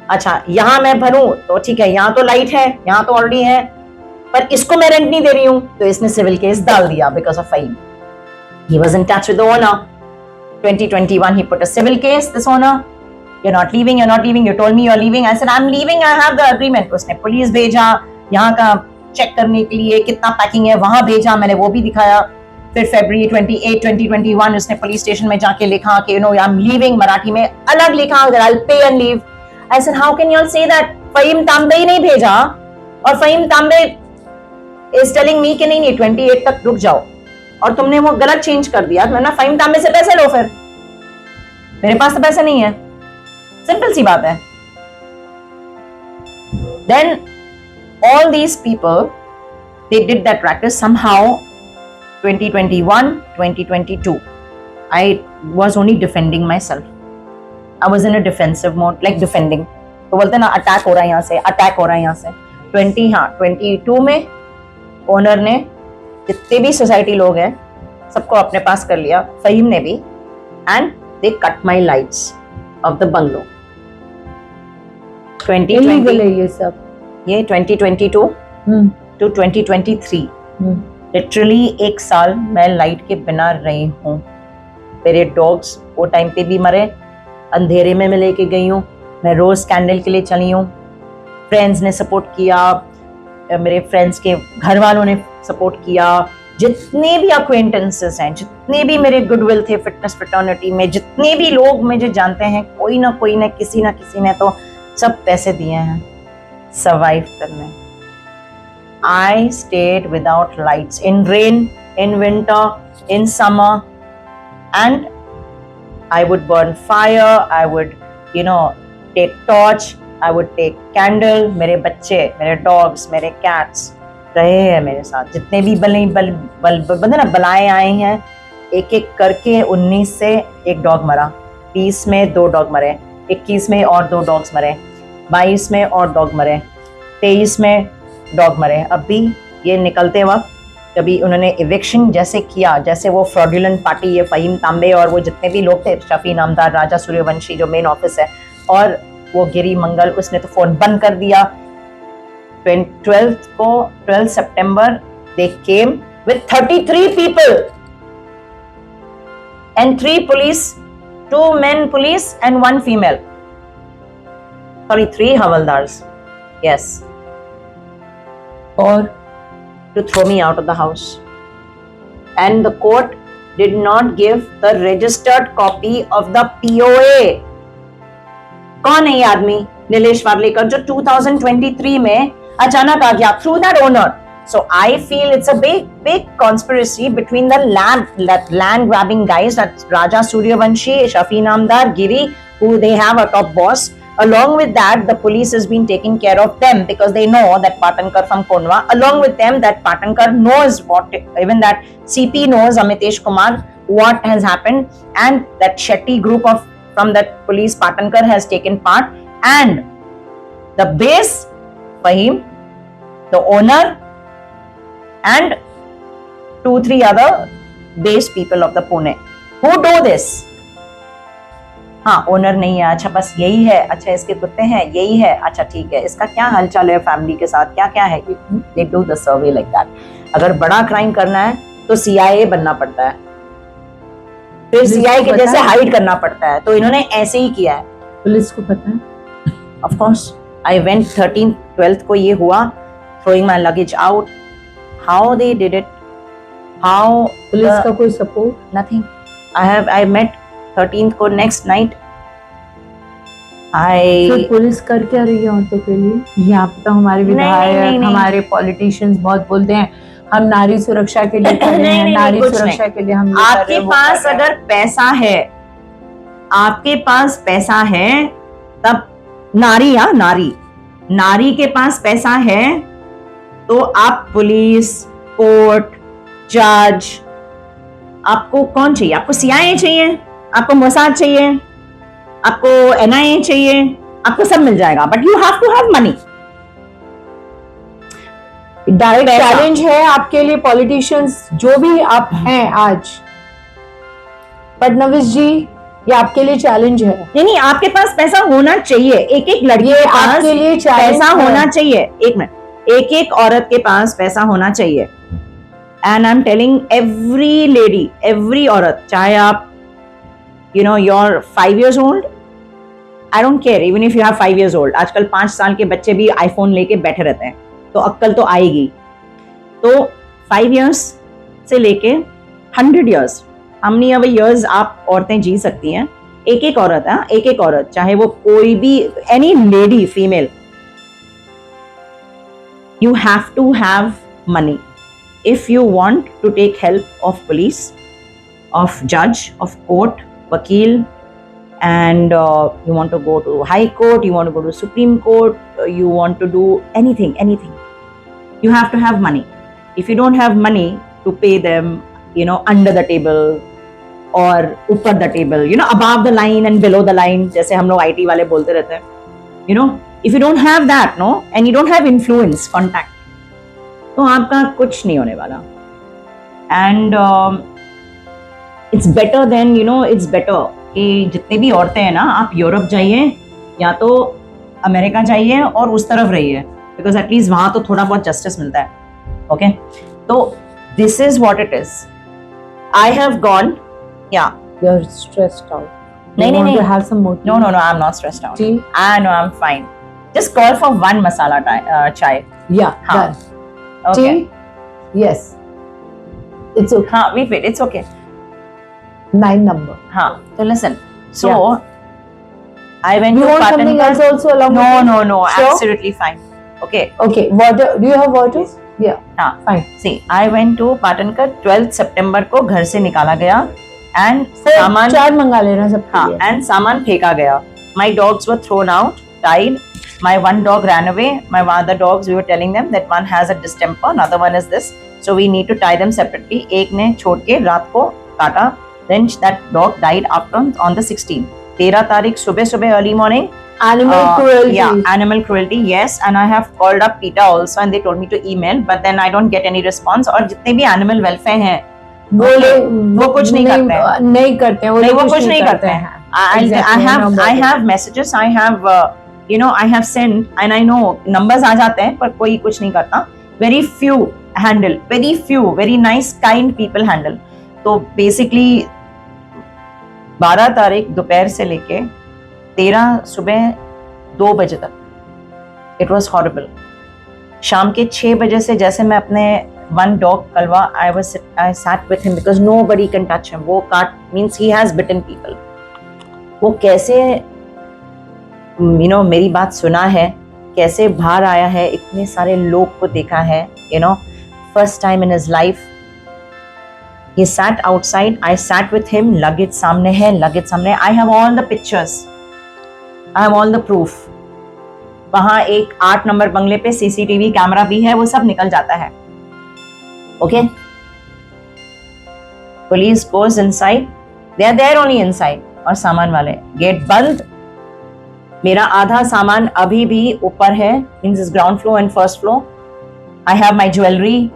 अच्छा यहाँ मैं भरूं तो ठीक है, यहाँ तो लाइट है, यहाँ तो ऑलरेडी है, पर इसको मैं रेंट नहीं दे रही हूं, तो इसने सिविल केस डाल दिया because of fine. He was in touch with the owner. 2021 he put a civil case, this owner. You're not leaving, you're not leaving, you told me you're leaving. I said I'm leaving, I have the agreement. उसने police भेजा यहाँ का check करने के लिए, कितना packing है वहां भेजा, मैंने वो भी दिखाया। फिर February 28, 2021 उसने पुलिस स्टेशन में जाके लिखा कि I'm leaving, मराठी में अलग लिखा that I'll pay and leave. I said how can you all say that? Faheem तांबे ही नहीं भेजा, और फहीम तांबे is telling me कि नहीं 28 तक रुक जाओ, और तुमने वो गलत चेंज कर दिया, तो ना फहीम तांबे से पैसे लो, फिर मेरे पास तो पैसे नहीं है, सिंपल सी बात है। Then all these people they did that practice somehow. 2021, 2022 I was only defending myself. I was in a defensive mode, like defending. तो बोलते ना अटैक हो रहा है यहाँ से, अटैक हो रहा है यहाँ से। 22 में ओनर ने जितने भी सोसाइटी लोग हैं सबको अपने पास कर लिया, फहीम ने भी, and they cut my lights off the bungalow. 2020 ये सब, ये 2022 टू 2023 लिटरली 1 साल मैं लाइट के बिना रही हूँ। मेरे डॉग्स वो टाइम पे भी मरे, अंधेरे में मैं लेके गई हूँ, मैं रोज कैंडल के लिए चली हूँ, फ्रेंड्स ने सपोर्ट किया, मेरे फ्रेंड्स के घर वालों ने सपोर्ट किया, जितने भी अक्वेंटेंसेस हैं, जितने भी मेरे गुडविल थे फिटनेस फ्रेटर्निटी में, जितने भी लोग मुझे जानते हैं, कोई ना कोई ने किसी ना किसी ने तो सब पैसे दिए हैं सर्वाइव करने। I stayed without lights in rain, in winter, in summer, and I would burn fire, I would, take torch, I would take candle. मेरे बच्चे, मेरे dogs, मेरे cats रहे हैं मेरे साथ, जितने भी बंदे ना बलाएं आए हैं, एक एक करके 19 से एक डॉग मरा, 20 में 2 डॉग मरे, 21 में और 2 डॉग्स मरे, 22 में और डॉग मरे, 23 में डॉग मरे। अभी ये निकलते वक्त कभी उन्होंने इविक्शन जैसे किया, जैसे वो फ्रॉडुलेंट पार्टी, ये फहीम तांबे और वो जितने भी लोग थे, शफी नामदार, राजा सूर्यवंशी जो मेन ऑफिस है, और वो गिरी मंगल, उसने तो फोन बंद कर दिया। 12 सितंबर they came with 33 people and 3 police, 2 men police and 1 female. Sorry, 3 havaldars. Yes. Or to throw me out of the house. And the court did not give the registered copy of the POA. कौन है ये आदमी? नीलेश वार्लेकर, जो 2023 में अचानक आ गया through that owner. So I feel it's a big conspiracy between the land grabbing guys, that's Raja Suryavanshi, Shafi Namdar, Giri, who they have a top boss. Along with that, the police has been taking care of them because they know that Patankar from Konwa. Along with them, that Patankar knows what, even that CP knows, Amitesh Kumar, what has happened, and that Shetty group from that police, Patankar has taken part, and the base, Fahim, the owner, and 2-3 other base people of the Pune who do this. हाँ, owner नहीं है, अच्छा बस यही है, अच्छा इसके कुत्ते हैं, यही है, अच्छा ठीक है, इसका क्या हालचाल है फैमिली के साथ, क्या क्या है, they do the survey like that. अगर बड़ा क्राइम करना है तो CIA बनना पड़ता है, फिर CIA के जैसे हाइड करना पड़ता है, तो इन्होंने ऐसे ही किया है। पुलिस को पता है? Of course, I went 13th, 12th को ये हुआ, throwing my luggage out. How they did it? How? Police का कोई support? Nothing. I met 13th को next night. तो पुलिस कर क्या रही है औरतों के लिए? यहाँ पे तो हमारे विधायक, हमारे पॉलिटिशियंस बहुत बोलते हैं हम नारी सुरक्षा के लिए खड़े हैं, नारी सुरक्षा के लिए हम। आपके पास अगर पैसा है, आपके पास पैसा है, तब नारी के पास पैसा है तो आप पुलिस, कोर्ट, जज, आपको कौन चाहिए? आपको CIA चाहिए? आपको मसाज चाहिए, आपको NIA चाहिए, आपको सब मिल जाएगा, but you have to have money. Direct पैसा। चैलेंज है आपके लिए पॉलिटिशियंस जो भी आप हैं आज, फडणवीस जी, ये आपके लिए चैलेंज है। नहीं, आपके पास पैसा होना चाहिए, एक एक लड़की ये के पास आपके लिए challenge पैसा है। होना चाहिए। एक मिनट, एक एक औरत के पास पैसा होना चाहिए। And I am telling every lady, every औरत, चाहे आप you're 5 years old, I don't care, even if you have 5 years old, आजकल 5 साल के बच्चे भी आईफोन लेके बैठे रहते हैं, तो अक्ल तो आएगी। तो 5 years से लेके 100 years, how many ever years आप औरतें जी सकती हैं? एक एक औरत है, एक एक औरत, चाहे वो कोई भी, any lady, female, you have to have money if you want to take help of police, of judge, of court, vakil, and you want to go to high court, you want to go to Supreme Court, you want to do anything, you have to have money. If you don't have money to pay them, under the table or upper the table, above the line and below the line, जैसे हम लोग IT वाले बोलते रहते हैं, if you don't have that, no, and you don't have influence, contact, तो आपका कुछ नहीं होने वाला. And it's better than, it's better कि जितनी भी औरतें हैं ना, आप यूरोप जाइए या तो अमेरिका जाइए और उस तरफ रहिए, बिकॉज एटलीस्ट वहां तो थोड़ा बहुत जस्टिस मिलता है. ओके, तो this is what it is. I have gone, या You're stressed out. नहीं, You want नहीं. to have some more tea? No, I am not stressed out. Tea? I know, I'm fine. Just call for one masala chai. Yeah, हाँ. done. Okay. Tea? Yes. It's okay. हाँ, wait, it's okay. 9 number. हाँ, so listen. So, Yeah. I went You to want something Patankot. else also along with it? No, Sure? absolutely fine. Okay. Okay, water. Do you have water? Yeah, हाँ, fine. see, I went to Patankot 12th September को घर से निकाला गया and Sir, सामान, 4 मंगा लेना सबके हाँ, लिए. and सामान फेंका गया. My dogs were thrown out, died. My one dog ran away. My other dogs, we were telling them that one has a distemper, another one is this. So we need to tie them separately. एक ने छोड़ के रात को काटा. Then that dog died after on the 16th. 13 तारीख सुबह early morning. Animal cruelty. Yeah, animal cruelty, yes. And I have called up PETA also and they told me to email, but then I don't get any response. और जितने भी animal welfare हैं, वो कुछ नहीं करते हैं. नहीं करते हैं. नहीं, वो कुछ नहीं करते हैं. I have messages, I have I have sent and I know numbers आ जाते हैं, पर कोई कुछ नहीं करता. Very few handle, very few, very nice, kind people handle. तो basically 12 तारीख दोपहर से लेके 13 सुबह 2 बजे तक इट वॉज हॉरिबल. शाम के 6 बजे से जैसे मैं अपने one dog Kalwa, I sat with him because nobody can touch him. वो काट means he has bitten people. वो कैसे मेरी बात सुना है, कैसे बाहर आया है, इतने सारे लोग को देखा है, first time in his life. He sat outside. I sat with him. Luggage सामने है, luggage सामने. I have all the pictures. I have all the proof. वहाँ एक 8 नंबर बंगले पे CCTV कैमरा भी है, वो सब निकल जाता है. Okay? Police goes inside. They are there only inside. और सामान वाले गेट बंद. मेरा आधा सामान अभी भी ऊपर है, means ground floor and first floor. I have my jewelry.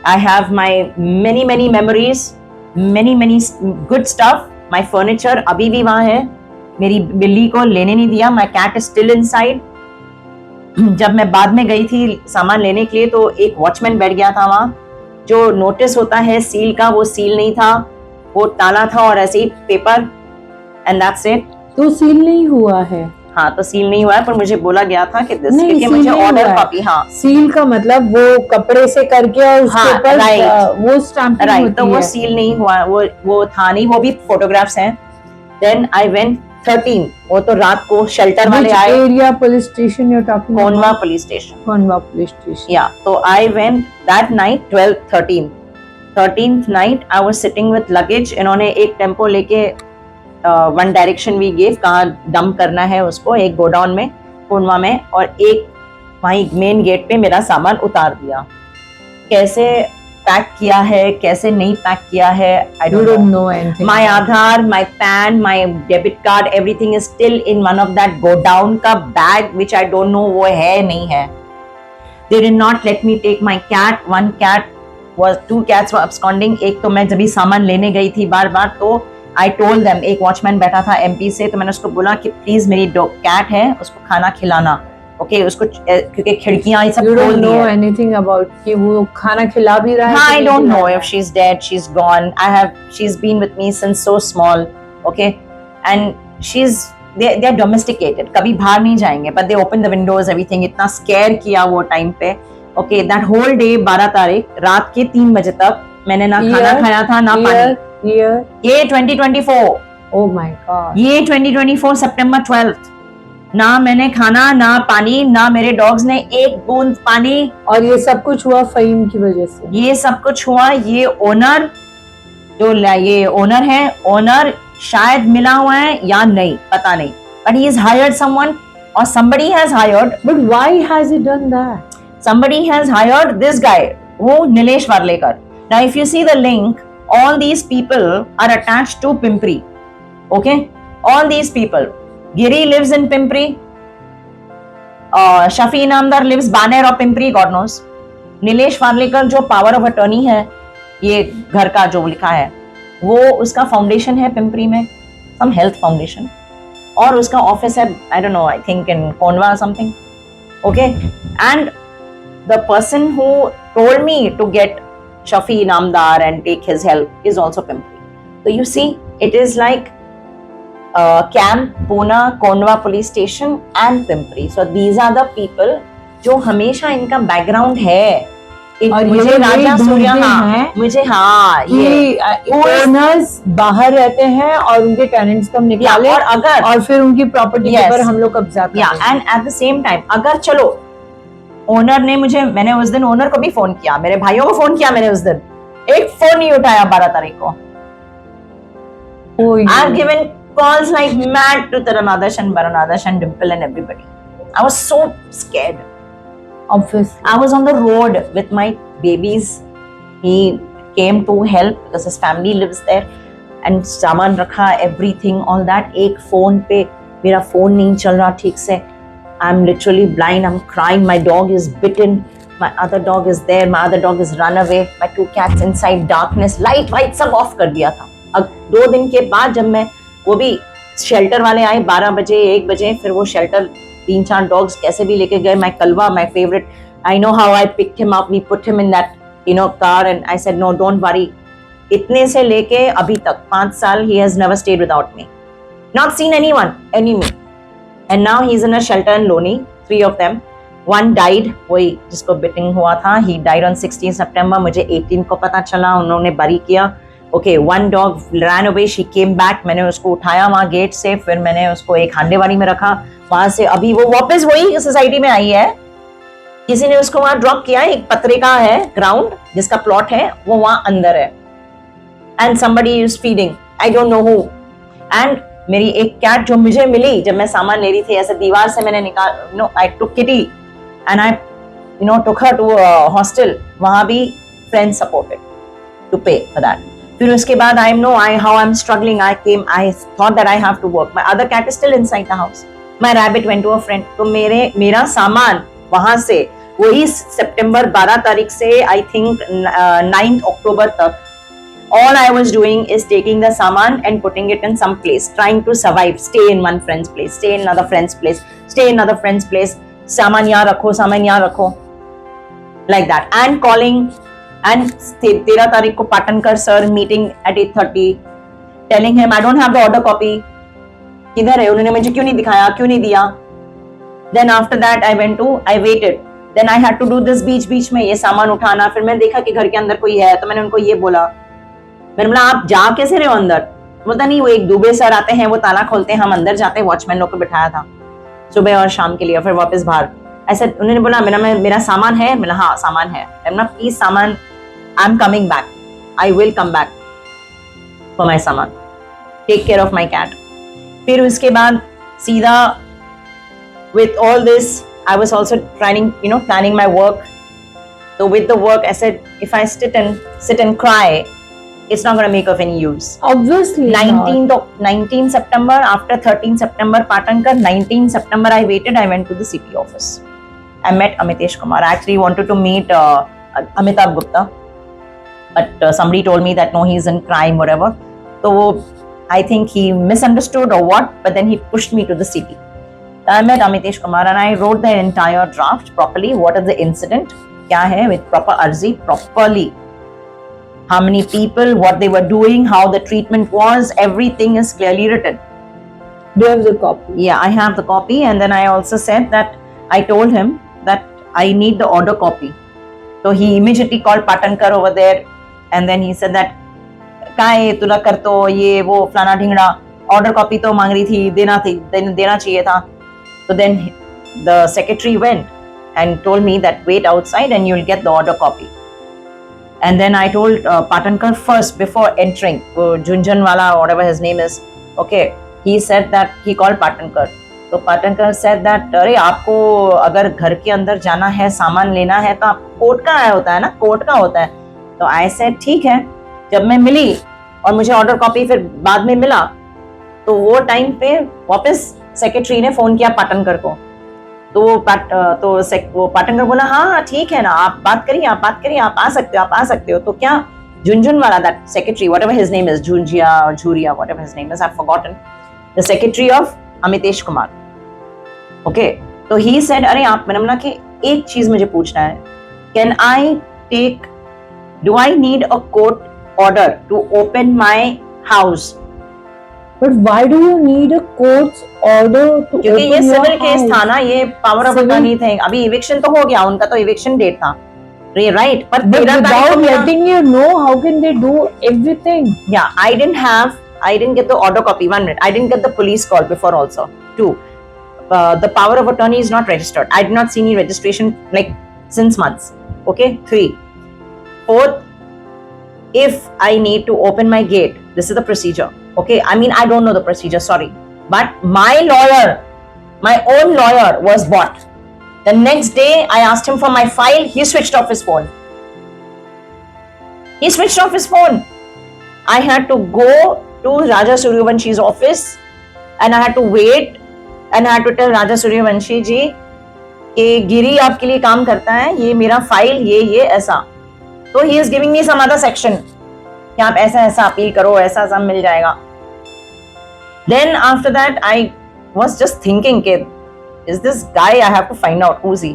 I have my many memories, many good stuff. My furniture अभी भी वहाँ है. मेरी बिल्ली को लेने नहीं दिया. My cat is still inside. जब मैं बाद में गई थी सामान लेने के लिए तो एक वॉचमैन बैठ गया था वहाँ. जो नोटिस होता है सील का, वो सील नहीं था, वो ताला था और ऐसे ही पेपर, and that's it. तो सील नहीं हुआ है. हाँ, तो सील नहीं हुआ है, पर मुझे बोला गया था कि नहीं, क्योंकि मुझे ऑर्डर कॉपी. हाँ, सील का मतलब वो कपड़े से करके और उसके हाँ, ऊपर right. वो स्टैंपिंग राइट. होती तो वो है. सील नहीं हुआ, वो था नहीं, वो भी फोटोग्राफ्स हैं. देन आई वेंट 13, वो तो रात को शेल्टर वाले Which आए. area police station you're talking about? कोनवा पुलिस स्टेशन. कोनवा पुलिस स्टेशन. या, तो I went that night 13th night. I was sitting with luggage. इन्होंने एक टेम्पो लेके वन डायरेक्शन वी गेव, कहाँ डंप करना है उसको, एक गोडाउन में कोनवा में, और एक वहीं मेन गेट पे मेरा सामान उतार दिया. कैसे पैक किया है, कैसे नहीं पैक किया है, I You don't don't know. know anything. My Aadhaar, my PAN, my debit card, everything is still in one of that go down का bag which I don't know वो है नहीं है. They did not let me take my cat. Two cats were absconding. एक तो मैं जब भी सामान लेने गई थी बार बार तो I told them, एक वॉचमैन बैठा था MP से, तो मैंने उसको बोला कि प्लीज मेरी कैट है उसको खाना खिलाना, ओके उसको, क्योंकि खिड़कियां ये सब You खोल don't दी know है. anything about कि वो खाना खिला भी रहा है कि I नहीं don't खिला know रहा if है. she's dead, she's gone. She's been with me since so small, okay, and they are domesticated. कभी बाहर नहीं जाएंगे, but they open the windows, everything. इतना scare किया वो टाइम पे, okay. That whole day 12 तारीख रात के 3 बजे तक मैंने ना खाना खाया था ना पानी. ये 2024. Oh my God. ये 2024 सितंबर 12th. ना मैंने खाना ना पानी, ना मेरे डॉग्स ने एक बूंद पानी. और ये सब कुछ हुआ फहीम की वजह से. ये सब कुछ हुआ, ये ओनर ये ओनर है, ओनर शायद मिला हुआ है या नहीं पता नहीं, but he has hired someone or somebody has hired. But why has he done that? Somebody has hired this guy, वो Nilesh वार्लेकर. Now if you see the link, all these people are attached to Pimpri, okay, all these people. Giri lives in Pimpri, Shafi Inamdar lives Baner or Pimpri, God knows. Nilesh वार्लेकर जो power of attorney है ये घर का जो लिखा है वो उसका फाउंडेशन है पिंपरी में, सम हेल्थ फाउंडेशन, और उसका ऑफिस है I don't know, I think in Kondhwa something, okay. And the person who told me to get Shafi Inamdar and take his help is also Pimpri. So you see, it is like Camp, Pune, Kondwa police station and Pimpri. So these are the people जो हमेशा इनका background है. और मुझे ये राजा ढूंढते सूर्या हैं मुझे ये ओनर्स बाहर रहते हैं और उनके टेनेंट्स को हम निकाले और अगर और फिर उनकी प्रॉपर्टी Yes. पर हम लोग कब्जा कर लें. And at the same time अगर चलो ओनर ने मैंने उस दिन ओनर को भी फोन किया, मेरे भाइयों को फोन किया मैंने उस दिन, एक फोन नहीं उठाया 12 तारीख को. कोई I have given calls like mad to Taran Adarsh and Baran Adarsh and Dimple and everybody. I was so scared. obviously. I was on the road with my babies. He came to help because his family lives there. And सामान रखा, everything, all that. एक phone पे मेरा phone नहीं चल रहा ठीक से. I'm literally blind. I'm crying. My dog is bitten. My other dog is there. My other dog is run away. My 2 cats inside darkness. Light सब ऑफ कर दिया था. अब 2 दिन के बाद जब मैं वो भी शेल्टर वाले आए 12 बजे 1 बजे, फिर वो शेल्टर 3-4 डॉग्स कैसे भी लेके गए. My Kalwa, my favourite, I know how I picked him up. We put him in that car and I said no don't worry. इतने से लेके अभी तक 5 साल he has never stayed without me, not seen anyone, enemy. And now he's in a shelter in Loni, 3 of them. One died, वही जिसको beating हुआ था, he died on 16 September. मुझे 18 को पता चला, उन्होंने बरी किया. Okay, one dog ran away, she came back. मैंने उसको उठाया वहाँ गेट से, फिर मैंने उसको एक हांडेवाड़ी में रखा. वहां से अभी वो वापस वही सोसाइटी में आई है. किसी ने उसको वहां ड्रॉप किया. एक पत्रे का है ग्राउंड जिसका प्लॉट है, वो वहां अंदर है. And somebody is feeding, I don't know who. And मेरी एक कैट जो मुझे मिली जब मैं सामान ले रही थी, ऐसे दीवार से मैंने निकाल, I took Kitty and I took her to a hostel. वहां भी friends supported to pay for that. फिर उसके बाद I know how I'm struggling. I thought that I have to work. My other cat is still inside the house. My rabbit went to a friend. तो मेरा सामान वहां से वही सितंबर 12 तारीख से I think 9th October तक, all I was doing is taking the saman and putting it in some place, trying to survive. Stay in one friend's place, stay in another friend's place, stay in another friend's place. Saman yahan rakho, like that. And calling. And 13 तारीख को Patankar sir meeting at 8:30, telling him I don't have the order copy. किधर है? उन्होंने मुझे क्यों नहीं दिखाया, क्यों नहीं दिया? Then after that I waited. Then I had to do this बीच में ये सामान उठाना. फिर मैंने देखा कि घर के अंदर कोई है, तो मैंने उनको ये बोला, मैंने बोला आप जा कैसे रहे हो अंदर? बोलता नहीं, वो एक दुबे सर आते हैं, वो ताला खोलते हैं, हम अंदर जाते हैं. वॉचमैन लोग को बिठाया था सुबह और शाम के लिए, फिर वापस बाहर. ऐसे उन्होंने बोला मेरा सामान है. मैंने हाँ सामान है. मैंने प्लीज सामान, I am coming back, I will come back for my saman, take care of my cat. फिर उसके बाद सीधा with all this I was also planning my work. So with the work, I said, if I sit and cry, it's not going to make of any use. Obviously not. 19 September, after 13 September Patankar, 19 September I waited, I went to the CP office. I met Amitesh Kumar. I actually wanted to meet Amitabh Gupta, but somebody told me that no, he's in crime, whatever. So I think he misunderstood or what, but then he pushed me to the CP. I met Amitesh Kumar and I wrote the entire draft properly. What is the incident? Kya hai, with proper arzi, properly. How many people, what they were doing, how the treatment was, everything is clearly written. Do you have the copy? Yeah, I have the copy, and then I also said that I told him that I need the order copy. So he immediately called Patankar over there, and then he said that काय तुला करतो ये वो फलाना Dhingra order copy तो मांग रही थी देना चाहिए था. So then the secretary went and told me that wait outside and you'll get the order copy. And then I told Patankar first before entering, Junjanwala or whatever his name is, okay, he said that he called Patankar. So Patankar said that अरे आपको अगर घर के अंदर जाना है, सामान लेना है तो आप कोर्ट का आया होता है ना, कोर्ट का होता है. तो I said ठीक है. जब मैं मिली और मुझे ऑर्डर कॉपी फिर बाद में मिला, तो वो टाइम पे वापस सेक्रेटरी ने फोन किया पाटनकर को. तो वो पाटनकर बोला हाँ ठीक है ना, आप बात करिए, आप आ सकते हो. तो क्या Jhunjhunwala, that secretary, whatever his name is, Junjia or Jhuria, whatever his name is, I've forgotten, the secretary of Amitesh Kumar. Okay, तो he said अरे आप मैंने बोला कि एक चीज मुझे पूछना है, do I need a court order to open my house? But why do you need a court's order to open your house? क्योंकि ये सिविल केस था ना, ये पावर ऑफ अटॉर्नी थे. अभी इविक्शन तो हो गया, उनका तो इविक्शन डेट था, राइट? पर without letting you know, how can they do everything? Yeah, I didn't get the order copy. 1 minute, I didn't get the police call before also. 2, the power of attorney is not registered. I did not see any registration like since months. Okay, 3, 4th, if I need to open my gate, this is the procedure. Okay, I mean I don't know the procedure, sorry, but my own lawyer was bought. The next day I asked him for my file, he switched off his phone. I had to go to Raja Suryavanshí's office and I had to wait and I had to tell Raja Suryavanshi जी कि गिरी आपके लिए काम करता है, ये मेरा file ये ऐसा. तो he is giving me some other section कि आप ऐसा अपील करो, ऐसा मिल जाएगा. Then after that I was just thinking कि is this guy, I have to find out who's he.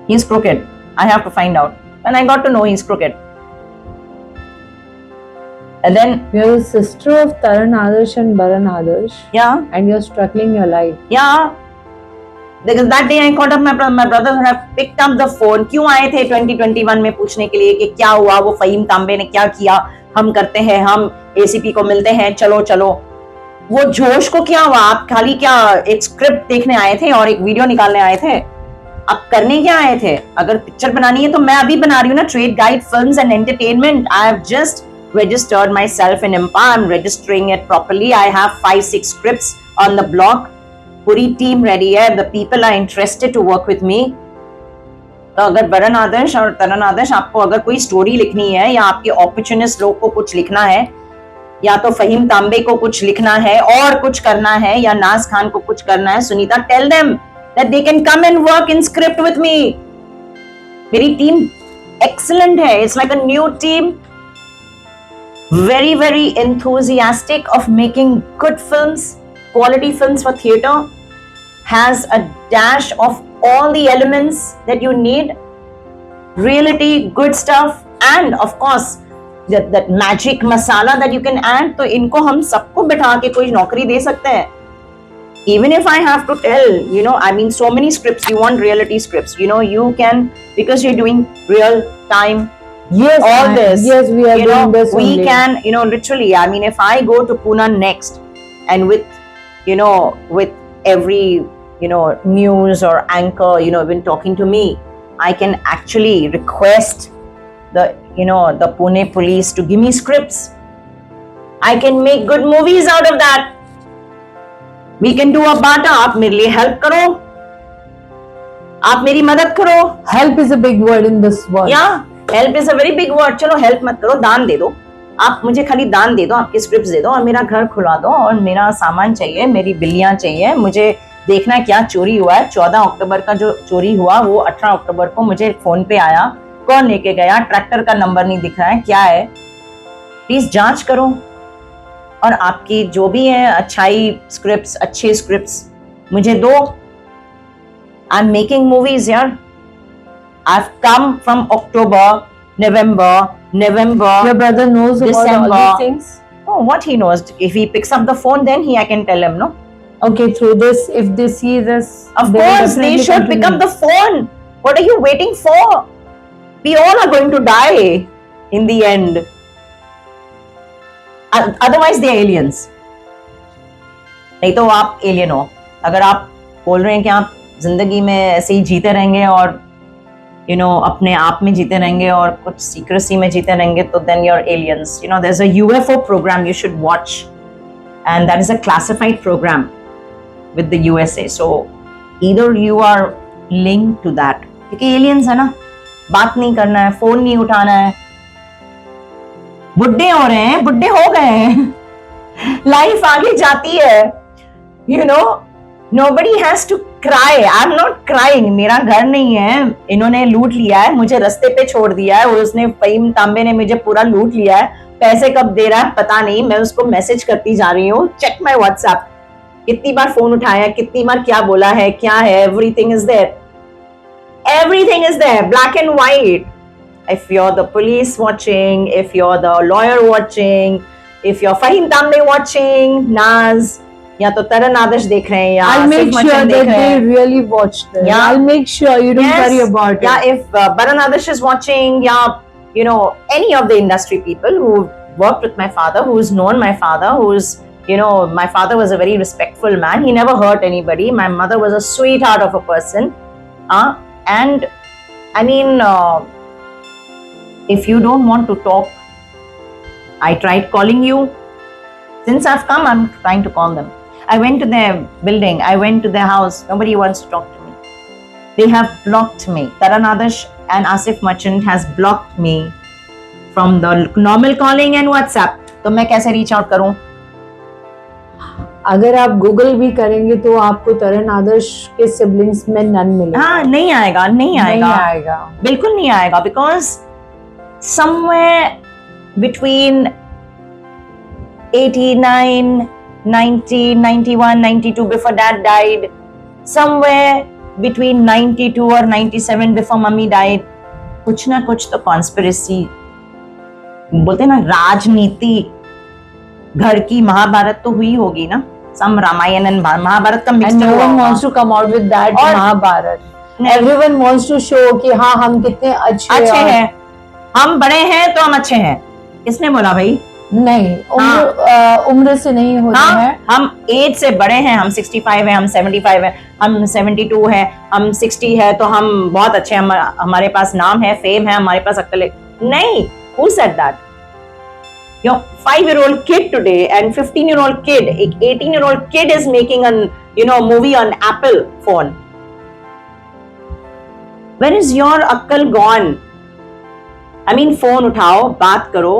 He's crooked. I have to find out. And I got to know he's crooked. And then you're the sister of Taran Adarsh and Baran Adarsh. Yeah. And you're struggling your life. Yeah. Because that day I called up my brother and have picked up the phone. क्यों आए थे 2021 में पूछने के लिए कि क्या हुआ, वो फहीम तांबे ने क्या किया, हम करते हैं, हम ACP को मिलते हैं, चलो. वो जोश को क्या हुआ? आप खाली क्या एक स्क्रिप्ट देखने आए थे और एक वीडियो निकालने आए थे? आप करने क्या आए थे? अगर पिक्चर बनानी है तो मैं अभी बना रही हूँ ना, trade guide films and entertainment. I have just registered myself in Impa. I'm registering it properly. I have 5-6 scripts on the blog. पूरी टीम रेडी है. The people are interested to work with me. तो अगर बरन आदर्श और तरन आदर्श आपको अगर कोई story लिखनी है या आपके ऑपर्चुनिस्ट लोग को कुछ लिखना है या तो फहीम तांबे को कुछ लिखना है और कुछ करना है या नाज खान को कुछ करना है, Sunita, tell them that they can come and work in script with me. मेरी टीम एक्सीलेंट है. It's like a new team, very very enthusiastic of making good films, quality films for theatre, has a dash of all the elements that you need, reality, good stuff, and of course that magic masala that you can add. तो इनको हम सबको बिठा के कोई नौकरी दे सकते हैं. Even if I have to tell, I mean so many scripts, you want reality scripts, you can, because you're doing real time. Yes, all this. Yes, we are doing this. We only. can, literally. I mean, if I go to Pune next, and with every, news or anchor, even talking to me, I can actually request the Pune police to give me scripts. I can make good movies out of that. We can do a bata. आप मेरे लिए help करो. आप मेरी मदद करो। Help is a big word in this world. या help is a very big word. चलो हेल्प मत करो, दान दे दो। आप मुझे खाली दान दे दो, आपकी स्क्रिप्ट दे दो और मेरा घर खुला दो और मेरा सामान चाहिए, मेरी बिल्लियां चाहिए। मुझे देखना क्या चोरी हुआ है। 14 अक्टूबर का जो चोरी हुआ वो 18 अक्टूबर को मुझे फोन पे आया, कौन लेके गया, ट्रैक्टर का नंबर नहीं दिख रहा है, क्या है, प्लीज जांच करो। और आपकी जो भी है अच्छाई स्क्रिप्ट्स, अच्छी स्क्रिप्ट्स मुझे दो। आई एम मेकिंग मूवीज यार। I've come from October, November. Your brother knows about all December. these things? Oh, what he knows? If he picks up the phone, then I can tell him, no? Okay, through this, if they see this, Of they will course, they definitely should come to pick up me. the phone. What are you waiting for? We all are going to die in the end. Otherwise, they are aliens. नहीं तो आप alien हो। अगर आप बोल रहे हैं कि आप जिंदगी में ऐसे ही जीते रहेंगे और अपने आप में जीते रहेंगे और कुछ सीक्रेसी में जीते रहेंगे, तो then you're aliens. There's a UFO program you should watch, and that is a classified program with the USA. So either you are linked to that, क्योंकि aliens है ना, बात नहीं करना है, फोन नहीं उठाना है, बुड्ढे हो रहे हैं, बुड्ढे हो गए हैं, लाइफ आगे जाती है, Nobody has to cry. I'm not crying. मेरा घर नहीं है, इन्होंने लूट लिया है, मुझे रास्ते पे छोड़ दिया है, और उसने फहीम तांबे ने मुझे पूरा लूट लिया है। पैसे कब दे रहा है पता नहीं, मैं उसको मैसेज करती जा रही हूँ, चेक माय व्हाट्सएप, कितनी बार फोन उठाया, कितनी बार क्या बोला है, क्या है, everything is there, black and white. If you're the police watching, if you're the lawyer watching, if you're Fahim Tambe watching, Naz, या तो तरन आदर्श देख रहे हैं, या I'll make sure that they really watch this. Yeah. I'll make sure you don't worry about it. Yeah, if Baran Adarsh is watching, any of the industry people who worked with my father, who's known my father, my father was a very respectful man. He never hurt anybody. My mother was a sweetheart of a person. And I mean, if you don't want to talk, I tried calling you. Since I've come, I'm trying to call them. I went to their building. I went to their house. Nobody wants to talk to me. They have blocked me. Taran Adarsh and Asif Merchant has blocked me from the normal calling and WhatsApp. तो मैं कैसे reach out करूं? अगर आप Google भी करेंगे तो आपको तरन आदर्श के सिबलिंग्स में नन मिलेगा। हाँ, नहीं आएगा, बिल्कुल नहीं आएगा, because somewhere between 89, 90, 91, 92 before dad died, somewhere between 92 or 97 before mummy died, कुछ ना कुछ तो conspiracy, बोलते ना राजनीति, घर की महाभारत तो हुई होगी ना, some रामायण and महाभारत का mixture and no one होगा। wants to come out with that Mahabharat. everyone wants to show कि हाँ हम कितने अच्छे हैं, हम बड़े हैं तो हम अच्छे हैं। किसने बोला भाई? नहीं, उम्र से नहीं होता है। हम एज से बड़े हैं, हम 65 है, हम 75 है, हम 72 है, हम 60 है, तो हम बहुत अच्छे हैं, हमारे पास नाम है, फेम है, हमारे पास अक्ल है। नहीं, who said that? Your 5-year-old kid today and 15-year-old kid, एक 18-year-old kid is making a movie on Apple phone. Where is your अक्ल gone? I mean, फोन उठाओ, बात करो,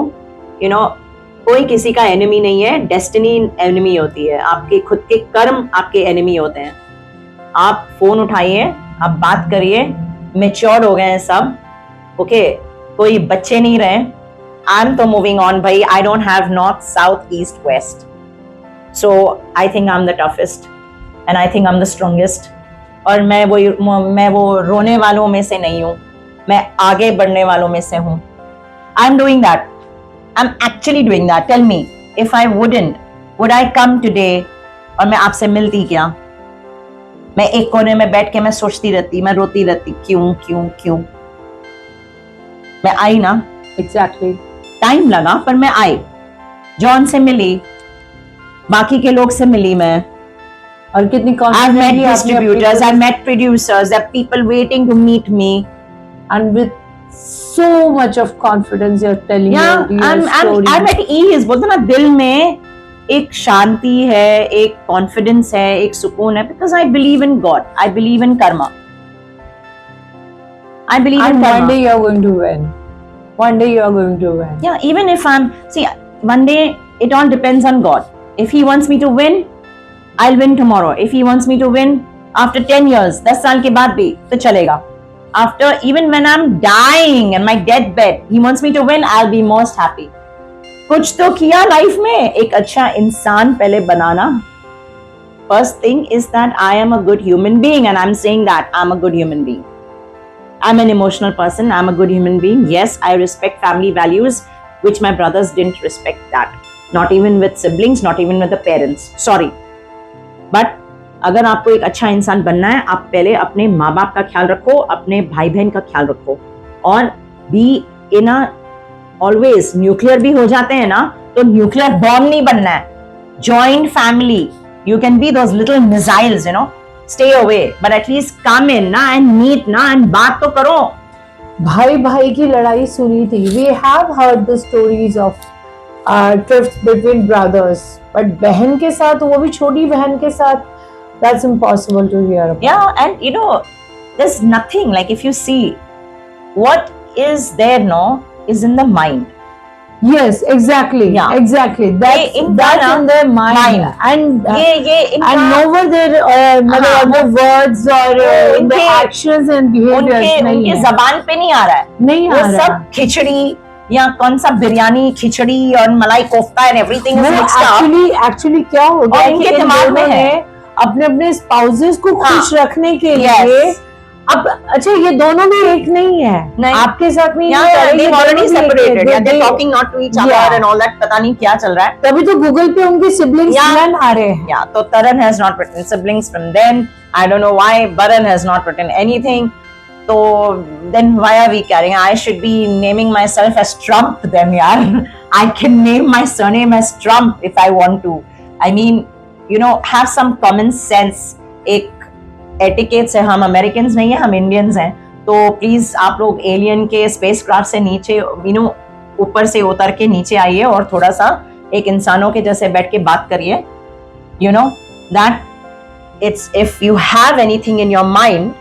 कोई किसी का एनिमी नहीं है, डेस्टिनी एनिमी होती है, आपके खुद के कर्म आपके एनिमी होते हैं। आप फोन उठाइए, आप बात करिए, मैच्योर हो गए हैं सब, ओके, कोई बच्चे नहीं रहे। आई एम तो मूविंग ऑन भाई, I don't have north south east west, so I think I am the toughest and I think I am the strongest. और मैं वो रोने वालों में से नहीं हूँ, मैं आगे बढ़ने वालों में से हूँ। I am doing that, I'm actually doing that. Tell me, if I wouldn't, would I come today? और मैं आपसे मिलती क्या? मैं एक कोने में बैठ के मैं सोचती रहती, मैं रोती रहती, क्यों? मैं आई ना, Exactly. टाइम लगा पर मैं आई, जॉन से मिली, बाकी के लोग से मिली मैं, और कितनी I've met distributors, I've met producers, there are people waiting to meet me, and with so much of confidence you're telling your story. I'm at ease. बोलते ना, दिल में एक शांति है, एक कॉन्फिडेंस है, एक सुकून है, because I believe in God, I believe in karma. I believe in And one karma. day you're going to win. One day you're going to win. Yeah, even if one day it all depends on God. If He wants me to win, I'll win tomorrow. If He wants me to win after 10 years, 10 साल के बाद भी तो चलेगा. After, even when I'm dying in my deathbed, He wants me to win, I'll be most happy. कुछ तो किया life में, एक अच्छा इंसान पहले बनाना. First thing is that I am a good human being, and I'm saying that I'm a good human being. I'm an emotional person. I'm a good human being. Yes, I respect family values, which my brothers didn't respect that. Not even with siblings, not even with the parents. Sorry. But अगर आपको एक अच्छा इंसान बनना है, आप पहले अपने माँ बाप का ख्याल रखो, अपने भाई बहन का ख्याल रखो, और be in a always nuclear भी हो जाते हैं ना, तो न्यूक्लियर बॉम्ब नहीं बनना है. Joint family, you can be those little missiles, you know, stay away, but at least come in na and meet na and baat to karo. भाई भाई की लड़ाई सुनी थी. We have heard the stories of drifts between brothers, but बहन के साथ, वो भी छोटी बहन के साथ, that's impossible to hear about. Yeah, and you know, there's nothing like, if you see what is there, no, is in the mind. Yes, exactly. Yeah. Exactly. That's in their mind. And and nowhere their मतलब the words or in the actions and behaviors उनके जबान पे नहीं आ रहा है. नहीं आ रहा है. सब खिचड़ी या कौन सा बिरयानी, खिचड़ी और मलाई kofta and everything is mixed up. Actually क्या हो गया और इनके दिमाग में है अपने अपने स्पाउसेस को खुश रखने के लिए. अब अच्छा, ये दोनों भी एक नहीं है. नहीं. आपके साथ में they've already separated. Yeah, they're talking not to each other and all that. पता नहीं क्या चल रहा है. तभी तो गूगल पे उनके siblings नन आ रहे हैं. Yeah, तो Taran has not written siblings from them. I don't know why Baran has not written anything. So then why are we carrying? I should be naming myself as Trump then, yaar. I can name my surname as Trump if I want to. I mean, you know, have some common sense. एक etiquettes है. हम Americans नहीं है, हम Indians हैं. तो please आप लोग एलियन के स्पेसक्राफ्ट से नीचे, यू नो, ऊपर से उतर के नीचे आइए और थोड़ा सा एक इंसानों के जैसे बैठ के बात करिए. You know that it's, if you have anything in your mind,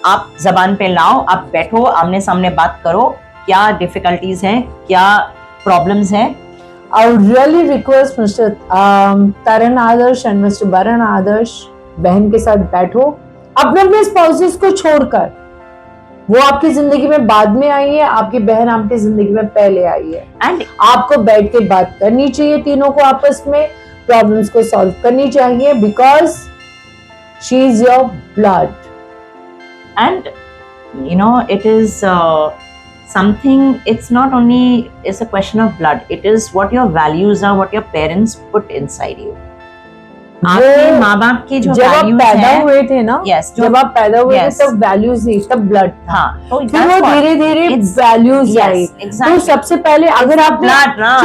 आप जबान पे लाओ, आप बैठो, आमने सामने बात करो. क्या डिफिकल्टीज हैं, क्या प्रॉब्लम्स हैं. I would really request Mr. Taran Adarsh and Mr. Baran Adarsh, बहन के साथ बैठो, अपने अपने स्पाउसेस को छोड़कर. वो आपकी जिंदगी में बाद में आई है, आपकी बहन आपकी जिंदगी में पहले आई है. एंड आपको बैठ के बात करनी चाहिए, तीनों को आपस में प्रॉब्लम्स को सॉल्व करनी चाहिए, because she is your blood. And you know, it is something, it's not only it's a question of blood, it is what your values are, what your parents put inside you. आपके माँ बाप की जो जब आप पैदा हुए थे ना, yes, जब आप पैदा हुए थे तब वैल्यूज नहीं, तब ब्लड था. हाँ, तो फिर वो धीरे धीरे वैल्यूज आई. तो सबसे पहले अगर आपने,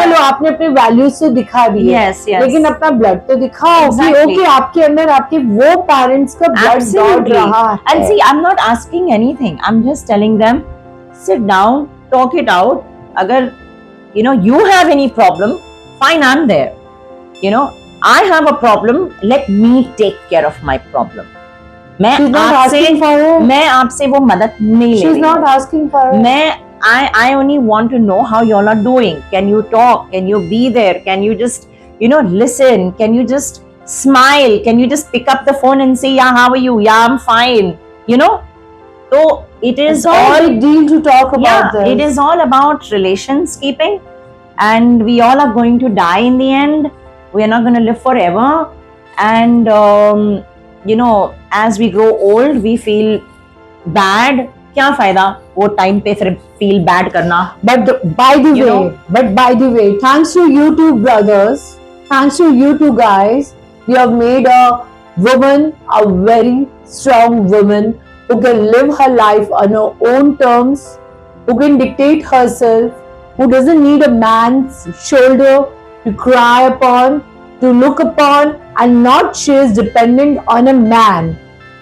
चलो आपने अपने वैल्यूज से दिखा दिए, लेकिन अपना ब्लड तो दिखाओ कि ओके आपके अंदर आपके वो पेरेंट्स का ब्लड दौड़ रहा है. And see, I'm not asking anything, I'm just telling them, sit down, talk it out. अगर you know you have any problem, fine, I'm there. You know, I have a problem, let me take care of my problem. मैं आपसे वो मदद नहीं ले रही. She's not asking for it. I only want to know how you all are doing. Can you talk? Can you be there? Can you just, you know, listen? Can you just smile? Can you just pick up the phone and say, yeah, how are you? Yeah, I'm fine. You know? So it is all a big deal to talk about this. It is all about relations keeping, and we all are going to die in the end. We are not going to live forever, and you know, as we grow old, we feel bad. क्या फायदा वो time पे फिर feel bad करना. But by the way, thanks to you two brothers, thanks to you two guys, you have made a woman a very strong woman who can live her life on her own terms, who can dictate herself, who doesn't need a man's shoulder to cry upon, to look upon, and not she is dependent on a man.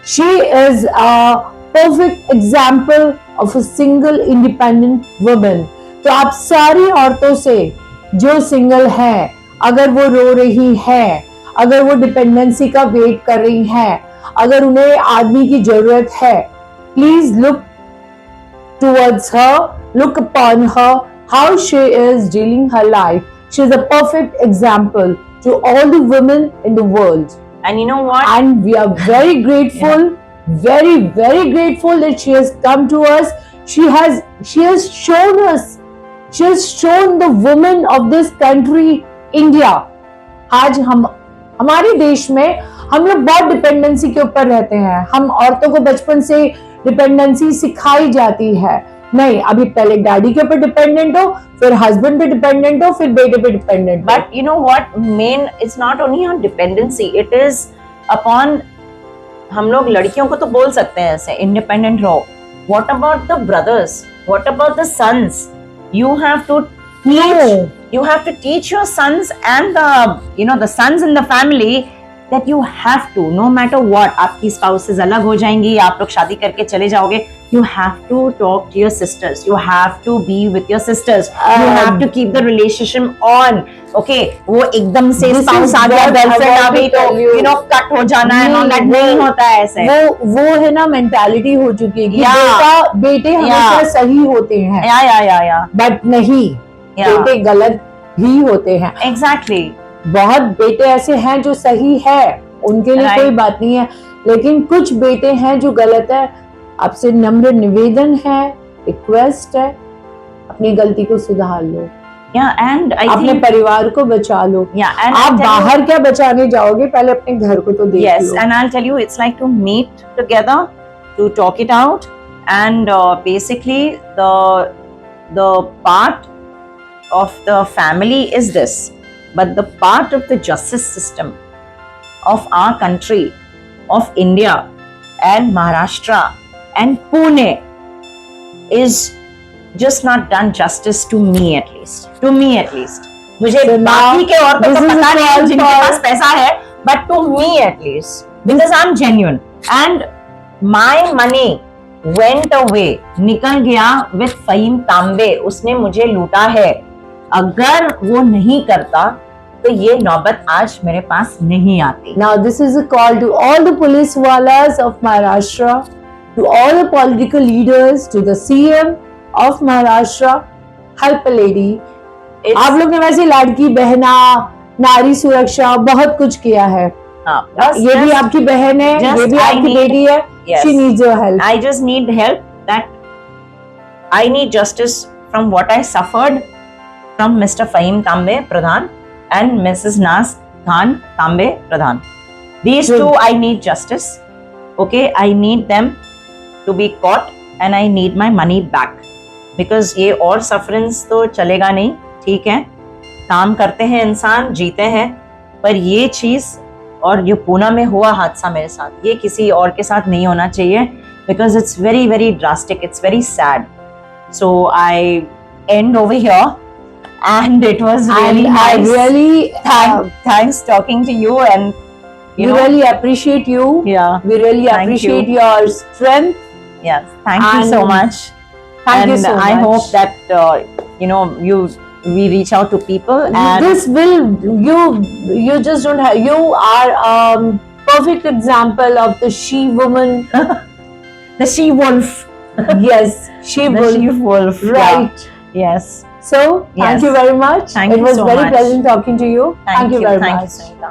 She is a perfect example of a single independent woman. तो आप सारी औरतों से जो single है, अगर वो रो रही है, अगर वो डिपेंडेंसी का वेट कर रही है, अगर उन्हें आदमी की जरूरत है, please look towards her, look upon her, how she is dealing her life. She is a perfect example to all the women in the world. And you know what? And we are very grateful, very, very grateful that she has come to us. She has shown us, she has shown the women of this country, India. आज हमारे देश में हम लोग बहुत dependency के ऊपर रहते हैं. हम औरतों को बचपन से डिपेंडेंसी सिखाई जाती है. नहीं, अभी पहले डैडी के ऊपर डिपेंडेंट हो, फिर हस्बैंड पे डिपेंडेंट हो, फिर बेटे पे dependent. But you know what? Main, it's not only on dependency. It is upon, हम लोग लड़कियों को तो बोल सकते हैं ऐसे इंडिपेंडेंट रहो. What about the brothers? What about the sons? You have to teach. You have to teach your sons and the sons in the family that you have to, no matter what. आपकी spouses अलग हो जाएंगी, आप लोग शादी करके चले जाओगे. You have to talk to your sisters. You have to be with your sisters. You have to keep the relationship on. Okay, वो एकदम से spouse आ गया, girlfriend आ गई तो cut हो जाना है. No, that नहीं होता है ऐसे. वो है ना मेंटालिटी हो चुकी है कि बेटे हमेशा सही होते हैं. या बट नहीं, बेटे गलत भी होते हैं. Exactly. बहुत बेटे ऐसे हैं जो सही है, उनके लिए कोई बात नहीं है, लेकिन कुछ बेटे हैं जो गलत है. आपसे नम्र निवेदन है, रिक्वेस्ट है, अपनी गलती को सुधार लो. And I अपने think, परिवार को बचा लो. and आप बाहर क्या बचाने जाओगे, पहले अपने घर को तो देख लो. Yes, and I'll tell you, it's like to meet together, to talk it out, and basically the part of the family is this, but the part of the justice system of our country, of India and Maharashtra and Pune is just not done justice to me at least. To me at least. मुझे बाकी के औरतों को पता नहीं जिनके पास पैसा है, but to me at least, because I'm genuine and my money went away, निकल गया with फहीम तांबे. उसने मुझे लूटा है. अगर वो नहीं करता तो ये नौबत आज मेरे पास नहीं आती. Now this is a call to all the police walas of Maharashtra, to all the political leaders, to the CM of Maharashtra. Help a lady. आप लोग ने वैसे लड़की बहना, नारी सुरक्षा बहुत कुछ किया है. ये भी आपकी बहन है, ये भी आपकी बेटी है. She needs your help. I just need help. That I need justice from what I suffered from Mr. Fahim Tambe Pradhan and Mrs. Nas Khan Tambe Pradhan. These two, I need justice. Okay, I need them to be caught and I need my money back. Because ये और sufferance तो चलेगा नहीं. ठीक है, काम करते हैं इंसान, जीते हैं, पर ये चीज और जो पूना में हुआ हादसा मेरे साथ, ये किसी और के साथ नहीं होना चाहिए. Because it's very, very drastic. It's very sad. So I end over here. And it was really nice. I really thanks talking to you, and we really appreciate you. Yeah, we really appreciate your strength. Yes, thank you so much. Thank you so much. I hope that we reach out to people. And this will you just don't have. You are perfect example of the she woman, the she wolf. Yes, she wolf. She wolf. Right. Yeah. Yes. So, thank you very much. Thank you so much. It was very pleasant talking to you. Thank you very much. Thank you, Sunita.